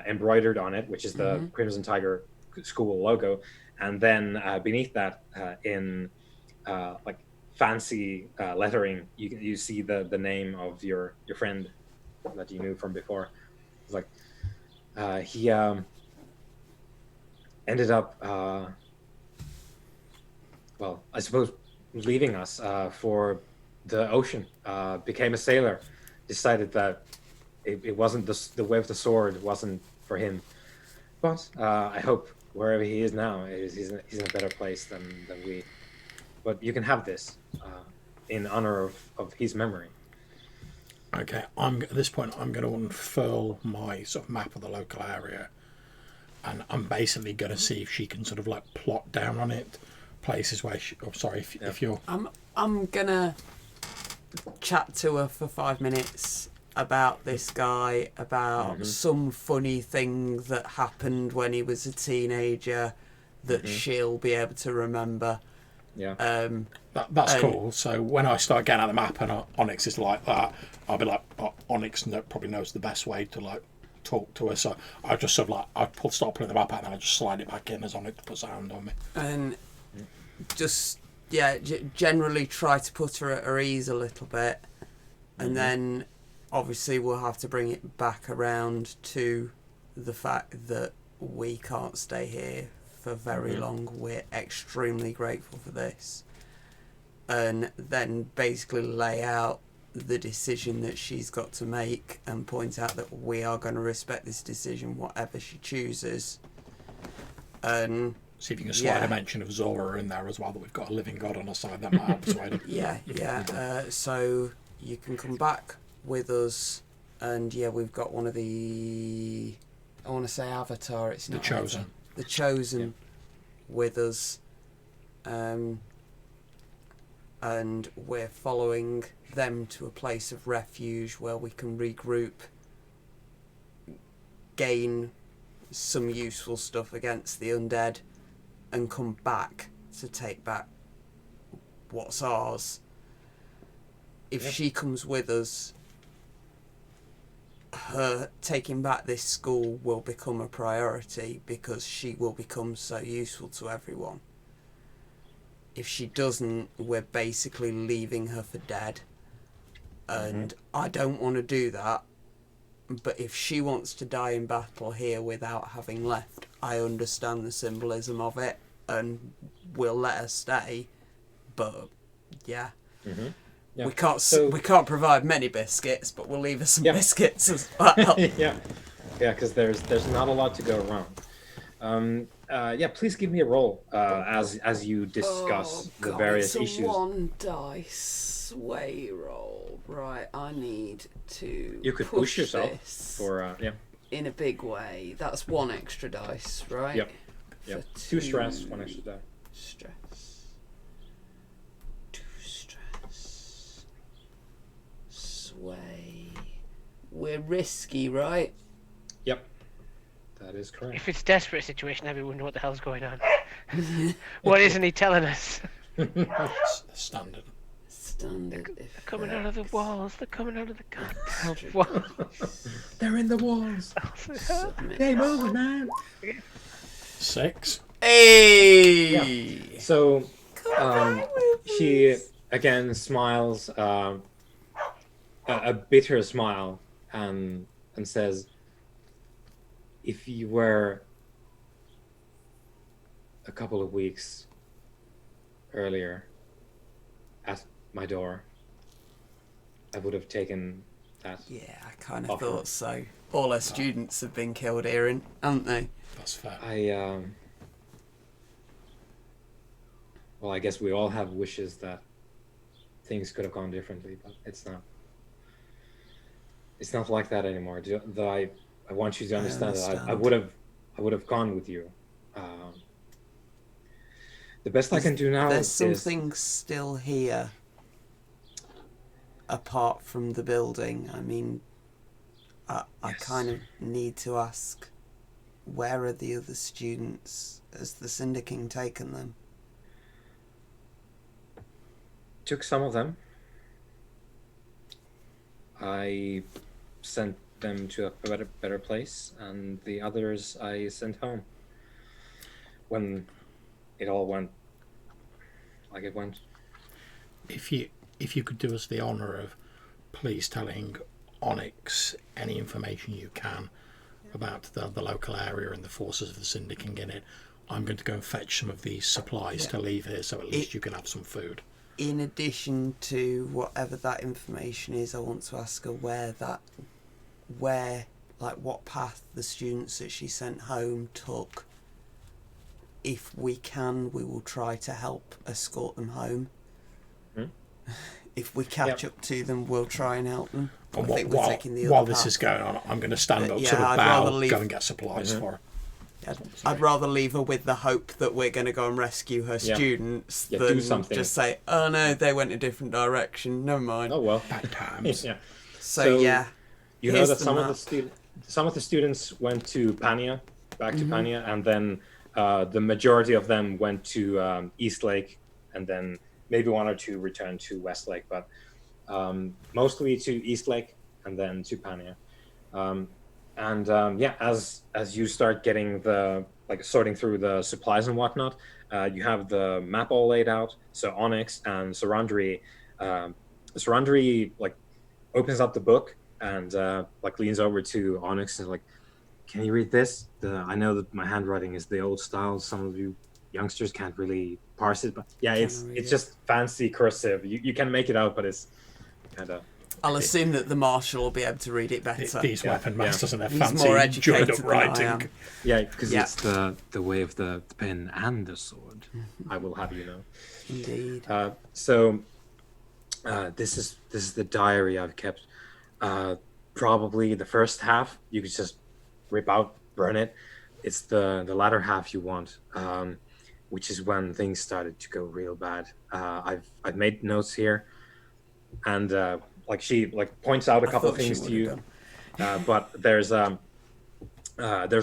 S2: embroidered on it, which is the Crimson Tiger school logo, and then beneath that in like fancy lettering, you see the name of your friend that you knew from before. It's like he ended up well, I suppose leaving us for the ocean, became a sailor, decided that it wasn't the way of the sword wasn't for him, but I hope wherever he is now he's in a better place than we. But you can have this in honor of his memory.
S1: Okay, at this point I'm going to unfurl my sort of map of the local area, and I'm basically going to see if she can sort of like plot down on it places where she. Oh, sorry, if you're.
S4: I'm gonna chat to her for 5 minutes about this guy, about some funny thing that happened when he was a teenager that she'll be able to remember.
S2: Yeah.
S1: That's cool. So when I start getting out the map and Onyx is like that, I'll be like, Onyx probably knows the best way to like talk to her. So I just sort of like start putting the map out and then I just slide it back in as Onyx puts a hand on me.
S4: And just generally try to put her at her ease a little bit, and then obviously we'll have to bring it back around to the fact that we can't stay here for very long. We're extremely grateful for this, and then basically lay out the decision that she's got to make and point out that we are going to respect this decision whatever she chooses. And
S1: see if you can slide a mention of Zora in there as well, that we've got a living god on our side. That might help persuade her.
S4: So you can come back with us, and we've got one of the, I want to say Avatar, it's not
S1: The Chosen.
S4: Avatar. The Chosen with us, and we're following them to a place of refuge where we can regroup, gain some useful stuff against the undead, and come back to take back what's ours. If she comes with us, her taking back this school will become a priority because she will become so useful to everyone. If she doesn't, we're basically leaving her for dead, and I don't want to do that, But if she wants to die in battle here without having left, I understand the symbolism of it and will let her stay. But yeah.
S2: Mm-hmm. Yeah.
S4: We can't provide many biscuits, but we'll leave her some biscuits as well.
S2: yeah, because there's not a lot to go around. Please give me a roll as you discuss the various
S4: it's a
S2: issues.
S4: 1 dice way roll. Right, I need to.
S2: You could push yourself
S4: this
S2: for
S4: in a big way. That's 1 extra dice, right?
S2: Yep. 2 stress, 1 extra die.
S4: Stress. 2 stress. Sway. We're risky, right?
S2: Yep. That is correct.
S3: If it's a desperate situation, I'd be wondering what the hell's going on. What isn't he telling us?
S1: Standard.
S4: Standard.
S3: They're coming out of the walls. They're coming out of the goddamn walls.
S2: They're in the walls.
S4: Submit.
S2: Hey, move, man.
S1: 6.
S4: Hey!
S2: So, she again smiles, a bitter smile, and says, "If you were a couple of weeks earlier at my door, I would have taken that."
S4: Yeah, I kind of
S2: offer.
S4: thought so. All our students have been killed here, haven't they?
S1: That's fair.
S2: Well, I guess we all have wishes that things could have gone differently, but it's not. It's not like that anymore. Though I want you to understand that I would have gone with you. The best I can do now
S4: There's
S2: is
S4: something still here, apart from the building. I mean, I kind of need to ask, where are the other students? Has the Cinder King taken them?
S2: took some of them. I sent them to a better place, and the others I sent home. When it all went like it went.
S1: If you could do us the honour of please telling Onyx any information you can about the local area and the forces of the Cinder King in it, I'm going to go and fetch some of these supplies to leave here, so at least you can have some food.
S4: In addition to whatever that information is, I want to ask her what path the students that she sent home took. If we can, we will try to help escort them home. If we catch up to them, we'll try and help them. I think we're taking the other
S1: while
S4: path.
S1: this is going on, I'm going to stand up,
S4: Yeah,
S1: sort of
S4: I'd
S1: bow,
S4: rather leave-
S1: go and get supplies for her.
S4: I'd rather leave her with the hope that we're going to go and rescue her students
S2: do
S4: than
S2: something.
S4: just say, oh no, they went a different direction, never mind.
S2: Oh well.
S1: Bad times.
S2: Yeah.
S4: So yeah,
S2: You know
S4: here's
S2: that
S4: the
S2: some
S4: map.
S2: of the students went to Pania, back to Pania, and then the majority of them went to East Lake, and then maybe 1 or 2 returned to West Lake, but mostly to East Lake and then to Pania. As you start getting sorting through the supplies and whatnot, you have the map all laid out. So Onyx and Sarandri opens up the book and leans over to Onyx and can you read this? I know that my handwriting is the old style. Some of you youngsters can't really parse it, but yeah, it's just fancy cursive. You can make it out, but it's kind of.
S4: I'll assume that the marshal will be able to read it better.
S1: These weapon masters and their
S4: He's
S1: fancy
S4: more educated
S1: joined up
S4: than I am.
S1: writing.
S2: Yeah, because it's the way of the pen and the sword. I will have you know.
S4: Indeed.
S2: This is the diary I've kept. Probably the first half you could just rip out, burn it. It's the latter half you want, which is when things started to go real bad. I've made notes here, and she points out a couple of things to you, but there's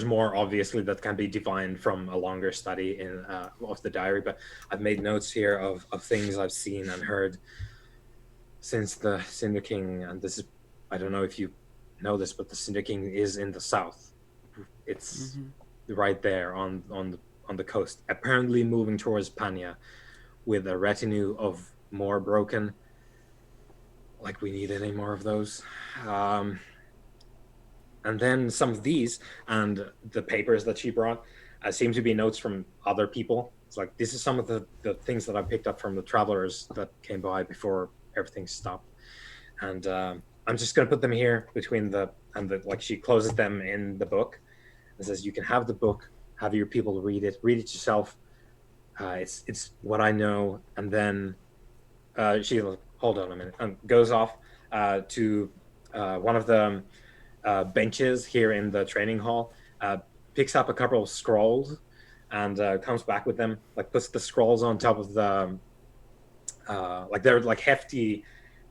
S2: more obviously that can be divined from a longer study of the diary. But I've made notes here of things I've seen and heard since the Cinder King, and this is, I don't know if you know this, but the Cinder King is in the south. It's right there on the coast, apparently moving towards Pania with a retinue of more broken. We need any more of those. And then some of these and the papers that she brought seem to be notes from other people. It's like, this is some of the things that I picked up from the travelers that came by before everything stopped. And I'm just going to put them here between like she closes them in the book and says, you can have the book, have your people read it yourself. It's what I know. And then she, hold on a minute, goes off to one of the benches here in the training hall, picks up a couple of scrolls and comes back with them, like puts the scrolls on top of the like they're like hefty,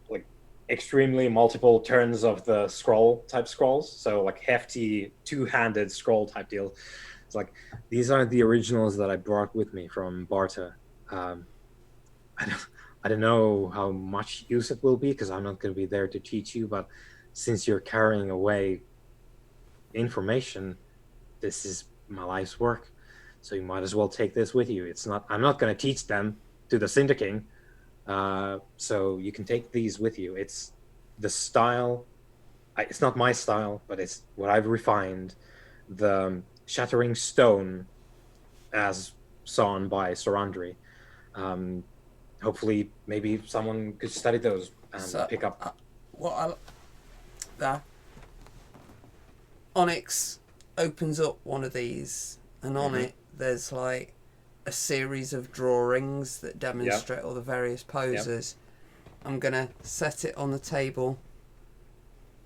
S2: like extremely multiple turns of the scrolls, so like hefty two-handed scroll type deal. It's like, these are the originals that I brought with me from Barta. I don't know how much use it will be because I'm not going to be there to teach you, but since you're carrying away information, this is my life's work, so you might as well take this with you. I'm not going to teach them to the Cinder King, so you can take these with you. It's the style, it's not my style, but it's what I've refined. The shattering stone as sawn by Sorandri. Hopefully maybe someone could study those and pick up
S4: the Onyx opens up one of these, and on it there's like a series of drawings that demonstrate all the various poses. I'm gonna set it on the table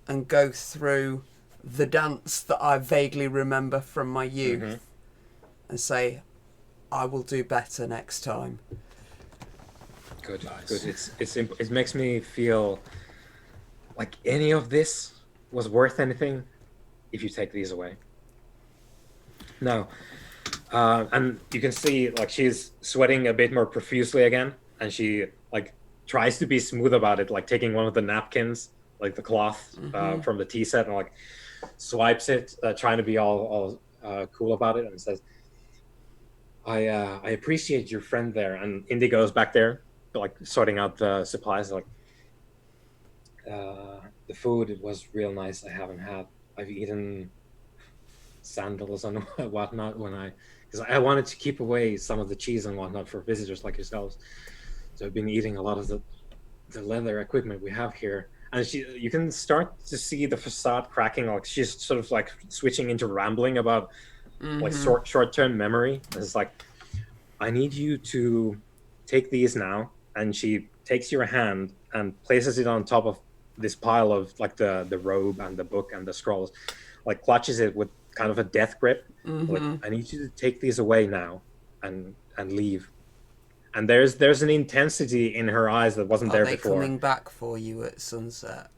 S4: and go through the dance that I vaguely remember from my youth and say, I will do better next time.
S2: Good, nice. Good. It makes me feel like any of this was worth anything if you take these away. No. And you can see like she's sweating a bit more profusely again, and she like tries to be smooth about it, like taking one of the napkins, like the cloth from the tea set, and like swipes it, trying to be all cool about it, and says, I appreciate your friend there. And Indy goes back there, like sorting out the supplies, like the food, it was real nice. I've eaten sandals and whatnot because I wanted to keep away some of the cheese and whatnot for visitors like yourselves. So I've been eating a lot of the leather equipment we have here. And you can start to see the facade cracking. Like she's sort of like switching into rambling about like short-term memory. And it's like, I need you to take these now. And she takes your hand and places it on top of this pile of like the robe and the book and the scrolls, like clutches it with kind of a death grip. Like, I need you to take these away now and leave. And there's an intensity in her eyes that wasn't there before.
S4: Are they coming back for you at sunset?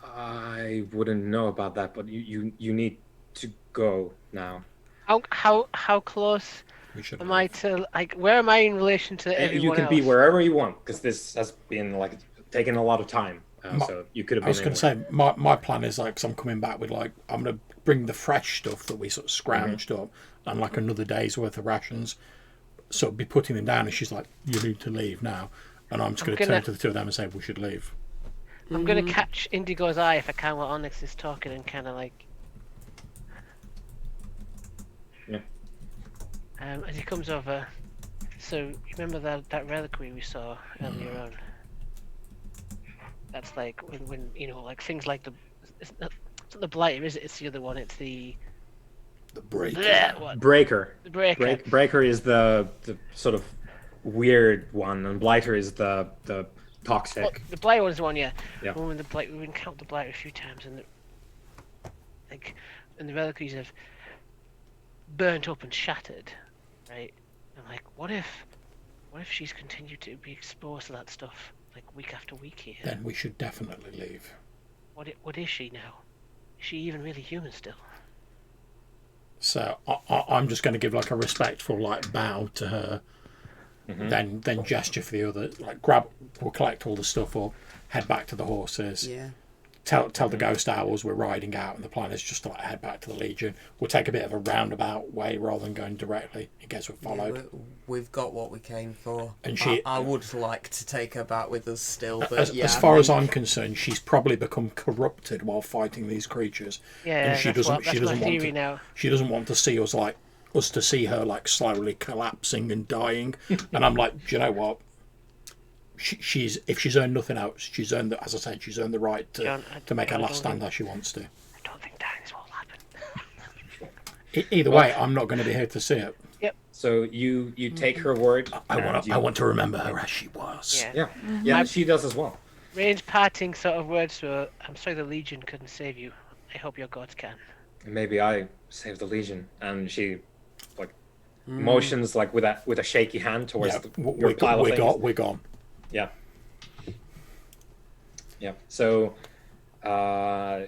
S2: I wouldn't know about that, but you need to go now.
S3: How close am I to, like, where am I in relation to everyone
S2: You can
S3: else?
S2: be wherever you want, because this has been like taking a lot of time. So you could have been.
S1: I was going to say my plan is like, 'cause I'm coming back with like, I'm going to bring the fresh stuff that we sort of scrounged up and like another day's worth of rations. So be putting them down, and she's like, you need to leave now, and I'm just going to turn to the two of them and say we should leave.
S3: I'm going to catch Indigo's eye if I can while Onyx is talking, and kind of like, as he comes over. So you remember that reliquary we saw earlier on? That's like when you know, like things like it's not the blighter, is it? It's the other one. It's the
S1: breaker.
S2: Breaker.
S3: The breaker.
S2: Breaker is the sort of weird one, and blighter is the toxic.
S3: Well, the blighter one's the one, yeah.
S2: Yeah.
S3: When we've encountered the blighter a few times, and the reliquaries have burnt up and shattered, right? I'm like, what if she's continued to be exposed to that stuff like week after week here?
S1: Then we should definitely leave.
S3: What is she now? Is she even really human still?
S1: So I'm just going to give like a respectful like bow to her, then gesture for the other, like we'll collect all the stuff up, head back to the horses, tell the ghost owls we're riding out, and the plan is just to like head back to the Legion. We'll take a bit of a roundabout way rather than going directly in case we're followed.
S4: Yeah, we've got what we came for.
S1: And
S4: I would like to take her back with us still, but
S1: as far as I'm concerned, she's probably become corrupted while fighting these creatures.
S3: Yeah,
S1: and she
S3: that's
S1: doesn't
S3: my
S1: want
S3: theory
S1: to.
S3: now.
S1: She doesn't want to see us to see her like slowly collapsing and dying. And I'm like, do you know what? If she's earned nothing else, she's earned as I said, she's earned the right to make her last stand as she wants to.
S3: I don't think dying will happen.
S1: Either way, I'm not going to be here to see it.
S3: Yep.
S2: So you take her word.
S1: I want to remember her as she was.
S2: Yeah, she does as well.
S3: Range parting sort of words. So I'm sorry the Legion couldn't save you. I hope your gods can.
S2: Maybe I save the Legion, and she motions like with a shaky hand towards your pile of things.
S1: We're gone.
S2: Yeah. So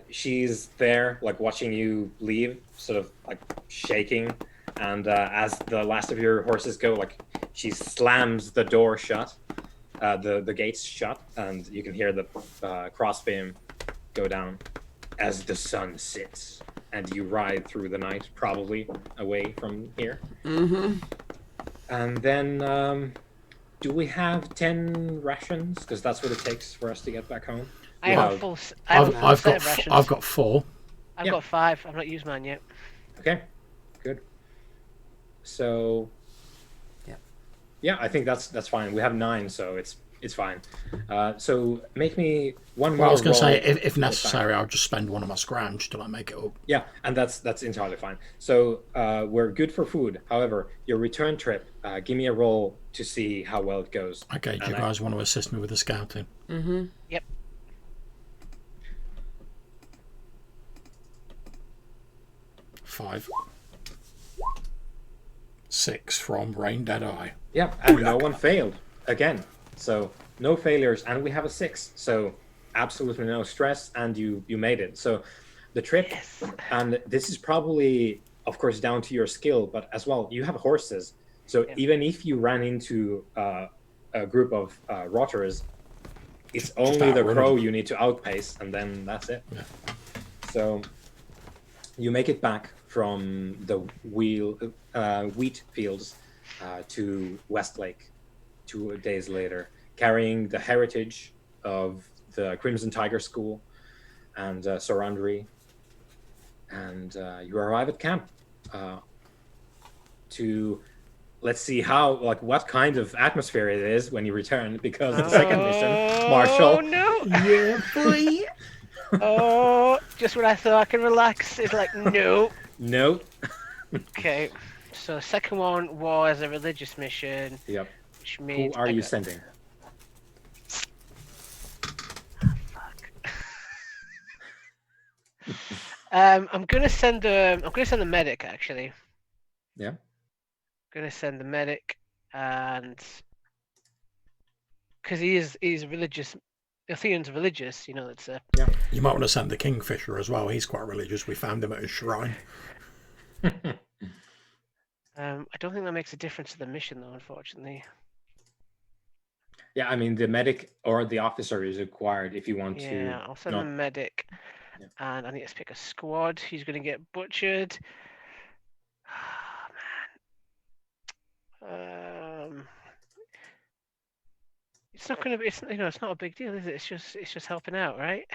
S2: she's there, like watching you leave, sort of like shaking, and as the last of your horses go, like she slams the door shut, the gates shut, and you can hear the crossbeam go down as the sun sits, and you ride through the night, probably away from here.
S4: Mm-hmm.
S2: And then. Do we have 10 rations? Because that's what it takes for us to get back home.
S3: I have a full set of rations.
S1: I've got 4.
S3: I've got 5. I've not used mine yet.
S2: Okay, good. So, yeah, I think that's fine. We have 9, so it's fine. So make me one more.
S1: Well, I was going to say, if necessary, I'll just spend one of my scrounge to make it up.
S2: Yeah, and that's entirely fine. So we're good for food. However, your return trip, give me a roll to see how well it goes.
S1: Okay, do you guys want to assist me with the scouting?
S4: Mm-hmm.
S3: Yep.
S1: 5. 6 from Rain Dead Eye.
S2: Yeah, and no one failed again. So no failures, and we have a 6. So absolutely no stress, and you made it. So the trip, and this is probably, of course, down to your skill, but as well, you have horses. So even if you ran into a group of rotters, it's only the crow you need to outpace, and then that's it.
S1: Yeah.
S2: So you make it back from the wheat fields to Westlake 2 days later, carrying the heritage of the Crimson Tiger School and Sorandry. And you arrive at camp to, let's see what kind of atmosphere it is when you return, because the second mission, Marshall.
S3: Oh no!
S4: Yeah, boy.
S3: Oh, just when I thought I can relax, it's like no.
S2: No.
S3: Okay, so the second one was a religious mission.
S2: Yep.
S3: Which means
S2: Who are you sending?
S3: I'm gonna send the medic actually.
S2: Yeah.
S3: I'm gonna send the medic, and because he's religious. Theon's religious, it's a.
S1: Yeah. You might want to send the Kingfisher as well. He's quite religious. We found him at his shrine.
S3: I don't think that makes a difference to the mission, though, unfortunately.
S2: Yeah, I mean, the medic or the officer is required if you want to.
S3: Yeah, I'll send the medic, and I need to pick a squad. He's going to get butchered. Oh, man. It's not going to be. It's not a big deal, is it? It's just helping out, right?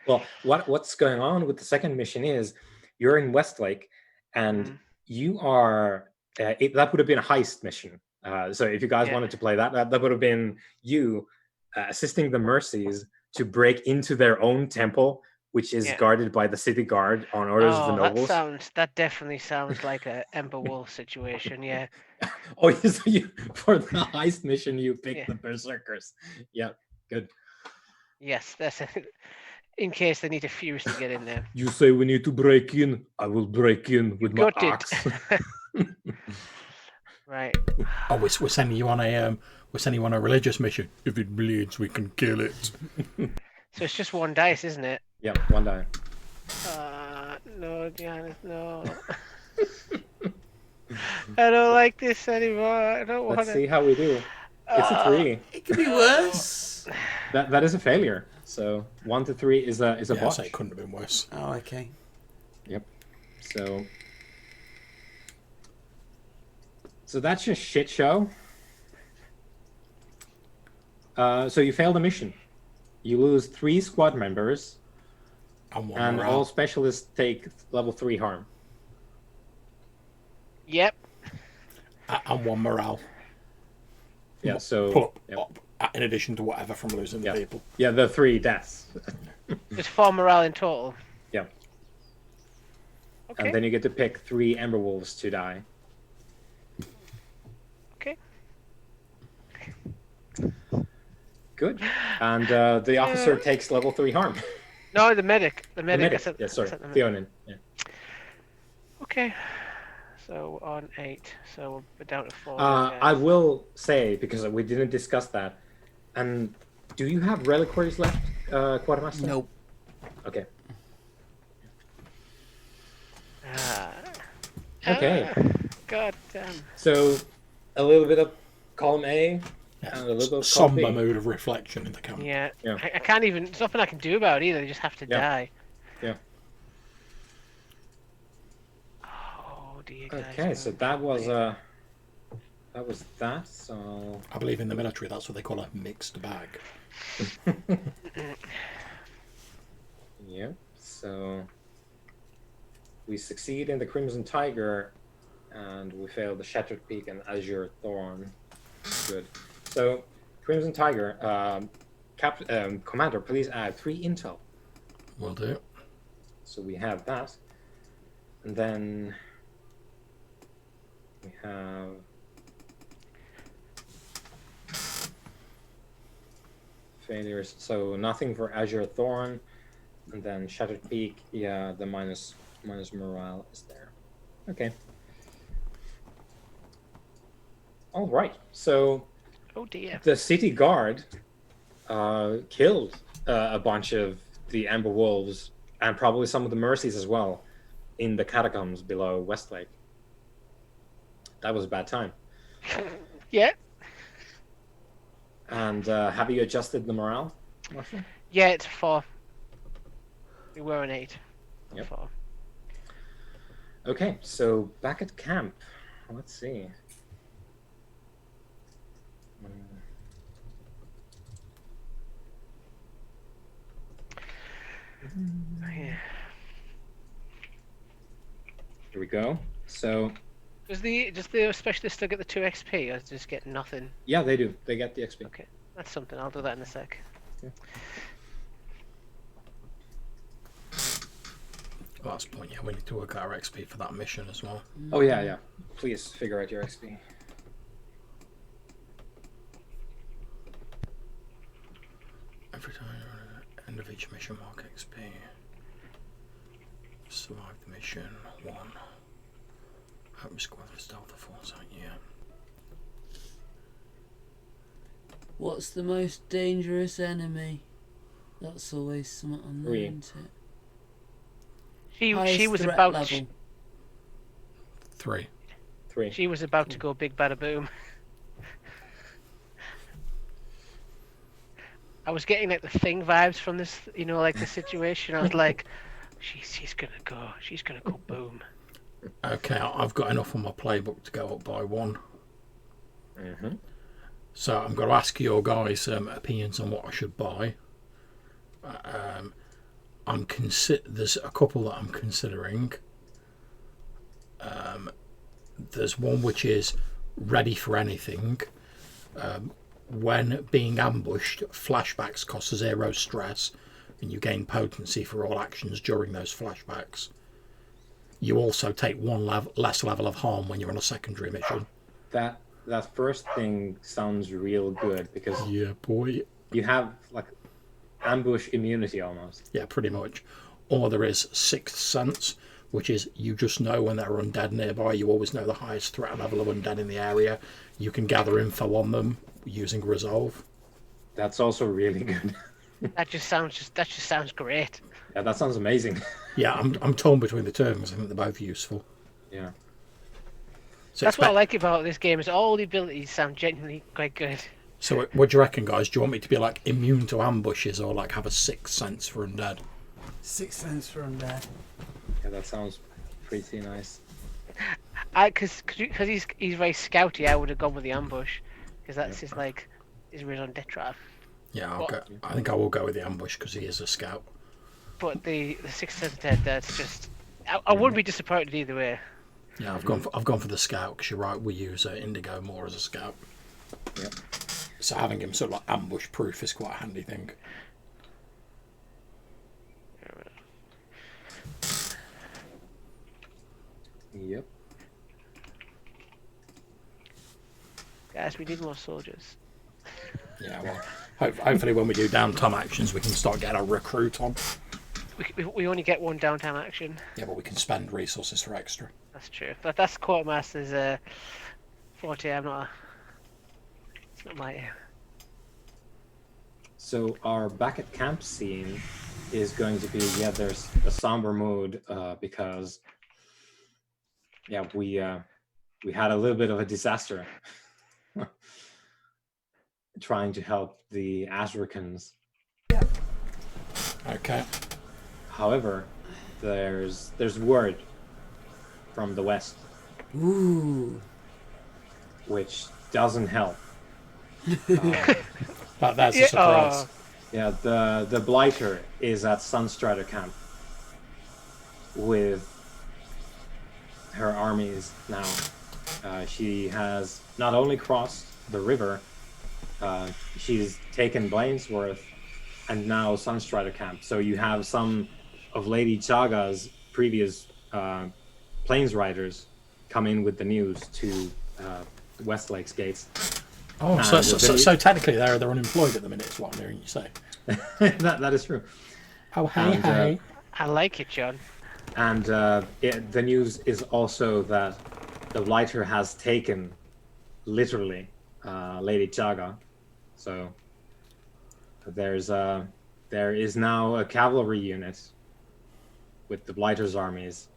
S2: Well, what's going on with the second mission is you're in Westlake, and you are. That would have been a heist mission. So if you guys wanted to play that would have been you assisting the Mercies to break into their own temple, which is guarded by the city guard on orders of the nobles.
S3: That definitely sounds like a Ember Wolf situation. Yeah.
S2: Oh, so for the heist mission you picked the Berserkers. Yeah, good.
S3: Yes, that's in case they need a fuse to get in there.
S2: You say we need to break in. I will break in with my axe.
S3: Right.
S1: Oh, we're sending you on a religious mission. If it bleeds, we can kill it.
S3: So it's just one dice, isn't it?
S2: Yeah, one die.
S3: No, Giannis, no. I don't like this anymore. I don't want to.
S2: Let's see how we do. It's a 3.
S4: It could be worse.
S2: That is a failure. So 1 to 3 is a
S1: Yeah,
S2: botch.
S1: so it couldn't have been worse.
S4: Oh, okay.
S2: Yep. So that's your shit show. So you failed the mission. You lose 3 squad members,
S1: And one
S2: and
S1: morale.
S2: all specialists take level 3 harm.
S3: Yep.
S1: And one morale.
S2: Yeah. So
S1: Put
S2: yep.
S1: up, in addition to whatever from losing the
S2: Yeah.
S1: people.
S2: Yeah, the 3 deaths.
S3: There's 4 morale in total.
S2: Yeah.
S3: Okay.
S2: And then you get to pick 3 Ember Wolves to die.
S3: Okay.
S2: Good. And the officer takes level 3 harm.
S3: No, the medic. The
S2: The
S3: medic.
S2: medic.
S3: I said,
S2: Yeah, sorry.
S3: I said the medic.
S2: Theonin. Yeah.
S3: Okay. So on 8. So we're down to 4.
S2: I will say, because we didn't discuss that, and do you have reliquaries left, Quartermaster?
S4: Nope.
S2: Okay.
S3: Okay.
S2: Okay.
S3: God damn.
S2: So, a little bit of column A,
S1: Yeah.
S2: and a little bit of column
S1: Somber
S2: B.
S1: mood of reflection in the camp.
S3: Yeah.
S2: Yeah.
S3: I can't even. There's nothing I can do about it either. They just have to
S2: Yeah.
S3: die.
S2: Yeah.
S3: Oh dear. Guys,
S2: Okay, so that was that. So
S1: I believe in the military that's what they call a mixed bag.
S2: yeah. So we succeed in the Crimson Tiger, and we fail the Shattered Peak and Azure Thorn. Good. So Crimson Tiger, Commander, please add 3 intel.
S1: Will do.
S2: So we have that, and then we have failures. So nothing for Azure Thorn, and then Shattered Peak. Yeah, the minus morale is there. Okay. All right. So
S3: Oh dear.
S2: the city guard killed a bunch of the Amber Wolves and probably some of the Mercies as well in the catacombs below Westlake. That was a bad time.
S3: Yeah.
S2: And have you adjusted the morale, Marshall?
S3: Yeah, it's 4. We were an 8.
S2: Yep.
S3: 4.
S2: Okay, so back at camp. Let's see.
S3: Yeah.
S2: Here we go. So
S3: Does the specialist still get the 2 XP, or just get nothing?
S2: yeah, they do. They get the XP.
S3: Okay, that's something. I'll do that in a sec.
S1: Last point, yeah, we need to work out our XP for that mission as well.
S2: Oh yeah, yeah. Please figure out your XP.
S1: Every time end of each mission mark XP. Survive the mission 1. At risk of the stealth of foresight, yeah.
S5: What's the most dangerous enemy? That's always something on there,
S2: 3.
S5: isn't it?
S3: She
S5: Highest
S3: was
S5: threat
S3: about
S5: level.
S1: 3.
S2: 3.
S3: she was about to go big bada boom. I was getting like the Thing vibes from this, like the situation. I was like, she's gonna go boom.
S1: Okay, I've got enough on my playbook to go up by 1.
S2: Mm-hmm.
S1: So I'm going to ask your guys' opinions on what I should buy. There's a couple that I'm considering. There's one which is ready for anything. When being ambushed, flashbacks cost 0 stress, and you gain potency for all actions during those flashbacks. You also take 1 less level of harm when you're on a secondary mission.
S2: That first thing sounds real good because
S1: Yeah, boy.
S2: you have like ambush immunity almost.
S1: Yeah, pretty much. Or there is Sixth Sense, which is you just know when there are undead nearby. You always know the highest threat level of undead in the area. You can gather info on them using Resolve.
S2: That's also really good.
S3: That just sounds great.
S2: Yeah, that sounds amazing.
S1: Yeah, I'm torn between the two because I think they're both useful.
S2: Yeah.
S1: So
S3: That's what I like about this game is all the abilities sound genuinely quite good.
S1: So what do you reckon, guys? Do you want me to be like immune to ambushes or like have a sixth sense for undead?
S4: Sixth sense for undead.
S2: Yeah, that sounds pretty nice.
S3: Because he's very scouty, I would have gone with the ambush, because that's his real undead trap.
S1: Yeah, I'll go. I think I will go with the ambush because he is a scout.
S3: But the sixth sense dead, that's just. I wouldn't be disappointed either way.
S1: Yeah, I've gone for the scout because you're right. We use Indigo more as a scout.
S2: Yep.
S1: So having him sort of like ambush proof is quite a handy thing.
S2: Yep.
S3: Guys, we need more soldiers.
S1: Yeah, well, hopefully when we do downtime actions, we can start getting a recruit on.
S3: We only get one downtime action.
S1: Yeah, but we can spend resources for extra.
S3: That's true. But that's Quartermaster's forte. It's not my.
S2: So our back at camp scene is going to be there's a somber mood because we had a little bit of a disaster trying to help the Azricans.
S1: Okay.
S2: However, there's word from the west, which doesn't help.
S1: But that's a surprise.
S2: Yeah, the Blighter is at Sunstrider camp with her armies now. She has not only crossed the river, she's taken Blainsworth and now Sunstrider camp. So you have some of Lady Chaga's previous Plains Riders come in with the news to Westlake's gates.
S1: Oh, so technically they're unemployed at the minute, is what I'm hearing you say.
S2: that is true.
S1: Oh, hey.
S3: I like it, John.
S2: And the news is also that the Blighter has taken, literally, Lady Chaga. So there is now a cavalry unit with the Blighter's armies.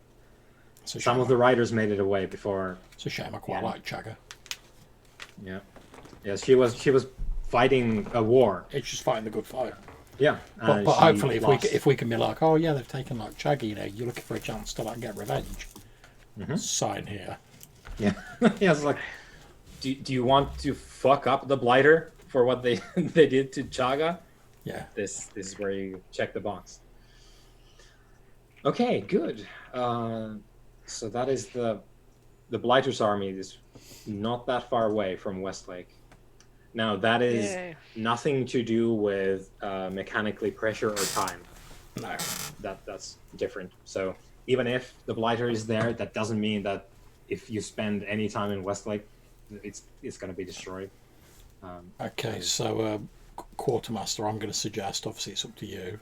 S2: Some of the riders made it away before.
S1: It's a shame. I quite like Chaga.
S2: Yeah. Yes, she was fighting a war.
S1: It's just fighting the good fight.
S2: Yeah,
S1: but hopefully, if we can be like, oh yeah, they've taken like Chaggy, you're looking for a chance to like get revenge. Sign here.
S2: Yeah, yeah. It's like, do you want to fuck up the Blighter for what they did to Chaga?
S1: Yeah.
S2: This is where you check the box. Okay, good. So that is the Blighter's army is not that far away from Westlake. Now, that is nothing to do with mechanically pressure or time.
S1: No.
S2: That's different. So even if the Blighter is there, that doesn't mean that if you spend any time in Westlake, it's going to be destroyed.
S1: Okay, so Quartermaster, I'm going to suggest, obviously it's up to you,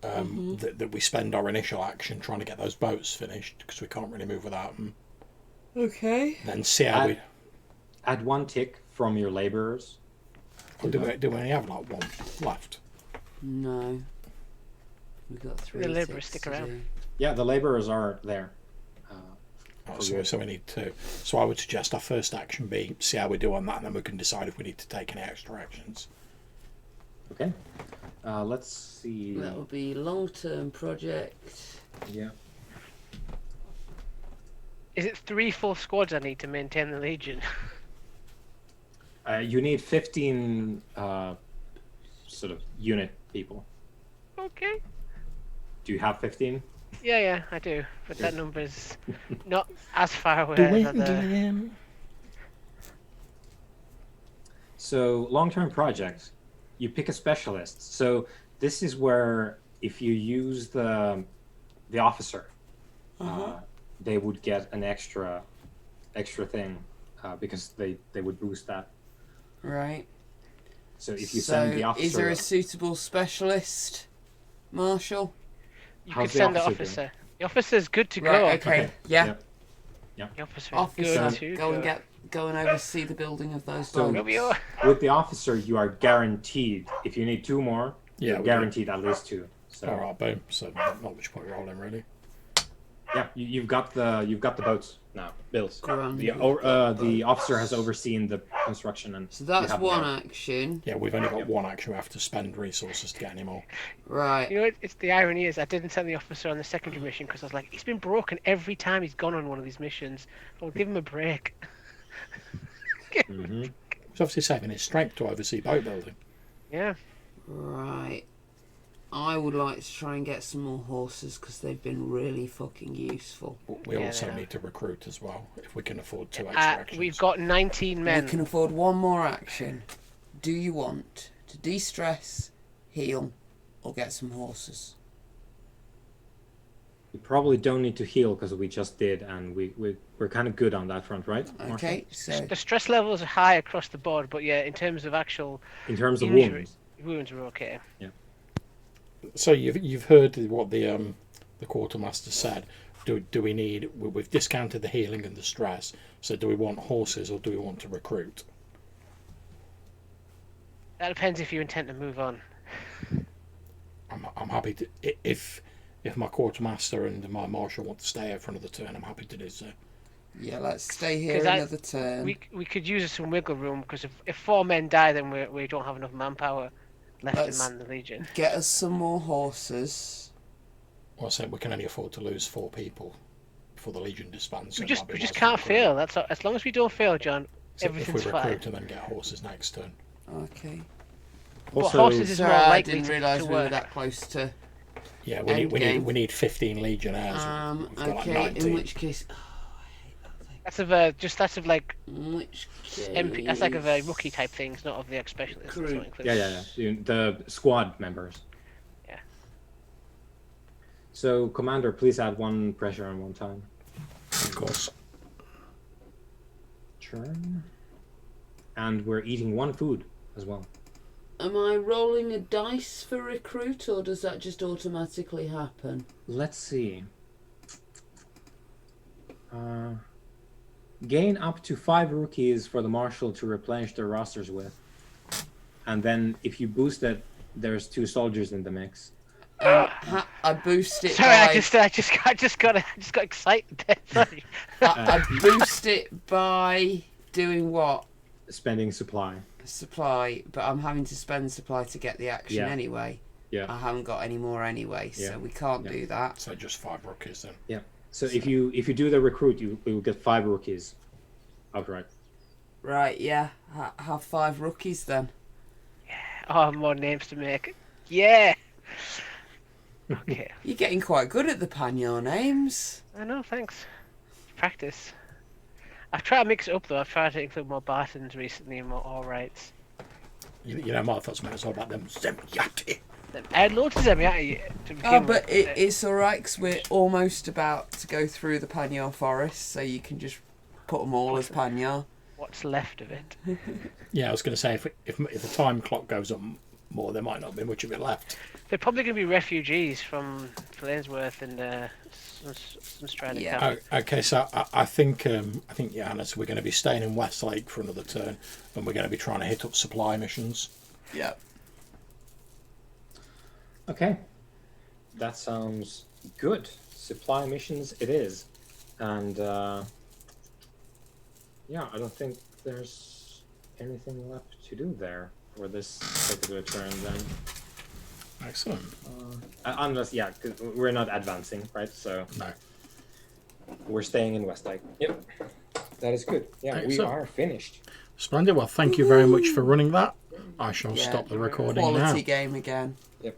S1: that we spend our initial action trying to get those boats finished, because we can't really move without them.
S5: Okay.
S1: Then see how we...
S2: Add one tick from your laborers.
S1: Do we only have like one left?
S5: No. We've got 3.
S3: The labourers stick around.
S2: Yeah, the laborers are there.
S1: So we need 2. So I would suggest our first action be see how we do on that, and then we can decide if we need to take any extra actions.
S2: Okay. Let's see.
S5: That would be long-term project.
S2: Yeah.
S3: Is it 3 full squads I need to maintain the Legion?
S2: You need 15 sort of unit people.
S3: Okay.
S2: Do you have 15?
S3: Yeah, I do. But that number's not as far away as other...
S2: So, long-term project, you pick a specialist. So this is where if you use the officer, they would get an extra thing because they would boost that.
S5: Right.
S2: So if you send the officer...
S5: is there a suitable specialist, Marshall?
S3: You could send the officer. The officer's good to go.
S5: Right, okay. Yeah.
S2: Yeah.
S3: The officer's
S5: Officer,
S3: good to
S5: go and oversee the building of those
S2: So
S5: boats.
S2: with the officer, you are guaranteed. If you need 2 more,
S1: Yeah,
S2: you're guaranteed at least 2. So
S1: Alright, boom. So not much point rolling, really.
S2: Yeah, you've got the boats now built.
S5: Grand.
S2: The officer has overseen the construction, and
S5: So
S2: you
S5: that's
S2: have
S5: one
S2: now.
S5: action.
S1: Yeah, we've only got one action. We have to spend resources to get any more.
S5: Right.
S3: You know, it's the irony is I didn't send the officer on the secondary mission because I was like, he's been broken every time he's gone on one of these missions. I'll give him a break.
S2: Mm-hmm.
S1: He's obviously saving his strength to oversee boat building.
S3: Yeah.
S5: Right. I would like to try and get some more horses because they've been really fucking useful.
S1: But we
S3: Yeah,
S1: also
S3: they are.
S1: need to recruit as well, if we can afford 2 extra actions.
S3: We've got 19 men.
S5: We can afford one more action. Do you want to de-stress, heal, or get some horses?
S2: You probably don't need to heal because we just did, and we're kind of good on that front, right? Marshall?
S5: Okay, so
S3: The stress levels are high across the board, but yeah, in terms of actual
S2: In terms of
S3: injury,
S2: wounds,
S3: wounds are okay.
S1: So you've heard what the quartermaster said. Do we need? We've discounted the healing and the stress. So do we want horses or do we want to recruit?
S3: That depends if you intend to move on.
S1: I'm happy to if my quartermaster and my marshal want to stay here for another turn. I'm happy to do so.
S5: yeah, let's stay here
S3: 'Cause
S5: another turn.
S3: We could use some wiggle room because if 4 men die, then we don't have enough manpower left
S5: Let's-
S3: to man the Legion.
S5: Get us some more horses.
S1: Well, I said we can only afford to lose 4 people before the Legion disbands. so
S3: We
S1: it
S3: just
S1: might be
S3: we just
S1: wise to
S3: can't
S1: recruit.
S3: fail. That's all, as long as we don't fail, John.
S1: So if
S3: Everything's
S1: we
S3: fine.
S1: recruit and then get horses next turn.
S5: Okay.
S3: But
S2: also
S3: horses is
S5: Sorry,
S3: more
S5: I
S3: likely
S5: didn't
S3: to
S5: realise we were
S3: work.
S5: that close to.
S1: Yeah,
S5: Endgame.
S1: we need 15 Legionnaires. We've got like
S5: Okay.
S1: 19.
S5: In which case, oh, I hate that thing.
S3: That's of like
S5: In which case,
S3: MP. That's like of a rookie type things, not of the specialists. That's
S5: Crew.
S3: not included.
S2: yeah. The squad members.
S3: Yeah.
S2: So, Commander, please add 1 pressure on 1 time.
S1: Of course.
S2: Churn. And we're eating 1 food as well.
S5: Am I rolling a dice for recruit, or does that just automatically happen?
S2: Let's see. Gain up to 5 rookies for the marshal to replenish their rosters with. And then if you boost it, there's 2 soldiers in the mix.
S5: I boost it
S3: Sorry,
S5: by.
S3: I just got excited there. Sorry.
S5: I boost it by doing what?
S2: Spending supply.
S5: Supply, but I'm having to spend supply to get the action
S2: Yeah.
S5: anyway.
S2: Yeah.
S5: I haven't got any more anyway,
S2: Yeah.
S5: so we can't
S2: Yeah.
S5: do that.
S1: So just 5 rookies then.
S2: Yeah. So if you do the recruit, you will get 5 rookies. Outright.
S5: Right, yeah. Have 5 rookies then.
S3: Oh, more names to make. Yeah. Okay.
S5: You're getting quite good at the Panyar names.
S3: I know. Thanks. Practice. I've tried to mix it up though. I've tried to include more Bartons recently and more Alrights.
S1: You know, my thoughts it's all about them Zemyati.
S3: I had loads of Zemiati to begin
S5: Oh, but
S3: with.
S5: it's alright because we're almost about to go through the Panyar forest, so you can just put them all as Panyar.
S3: What's left of it?
S1: Yeah, I was going to say if the time clock goes up more, there might not be much of it left.
S3: They're probably going to be refugees from Flanesworth and some Strider
S5: Yeah.
S3: camp.
S1: Oh, okay, so I think Johannes, we're going to be staying in Westlake for another turn, and we're going to be trying to hit up supply missions.
S5: Yeah.
S2: Okay. That sounds good. Supply missions it is. And yeah, I don't think there's anything left to do there for this particular turn then.
S1: Excellent.
S2: Unless, yeah, 'cause we're not advancing, right? So
S1: No.
S2: we're staying in Westlake. Yep. That is good. Yeah, we
S1: Excellent.
S2: are finished.
S1: Splendid. Well, thank you very much for running that. I shall
S5: Yeah,
S1: stop the recording
S5: Quality
S1: now.
S5: game again.
S2: Yep.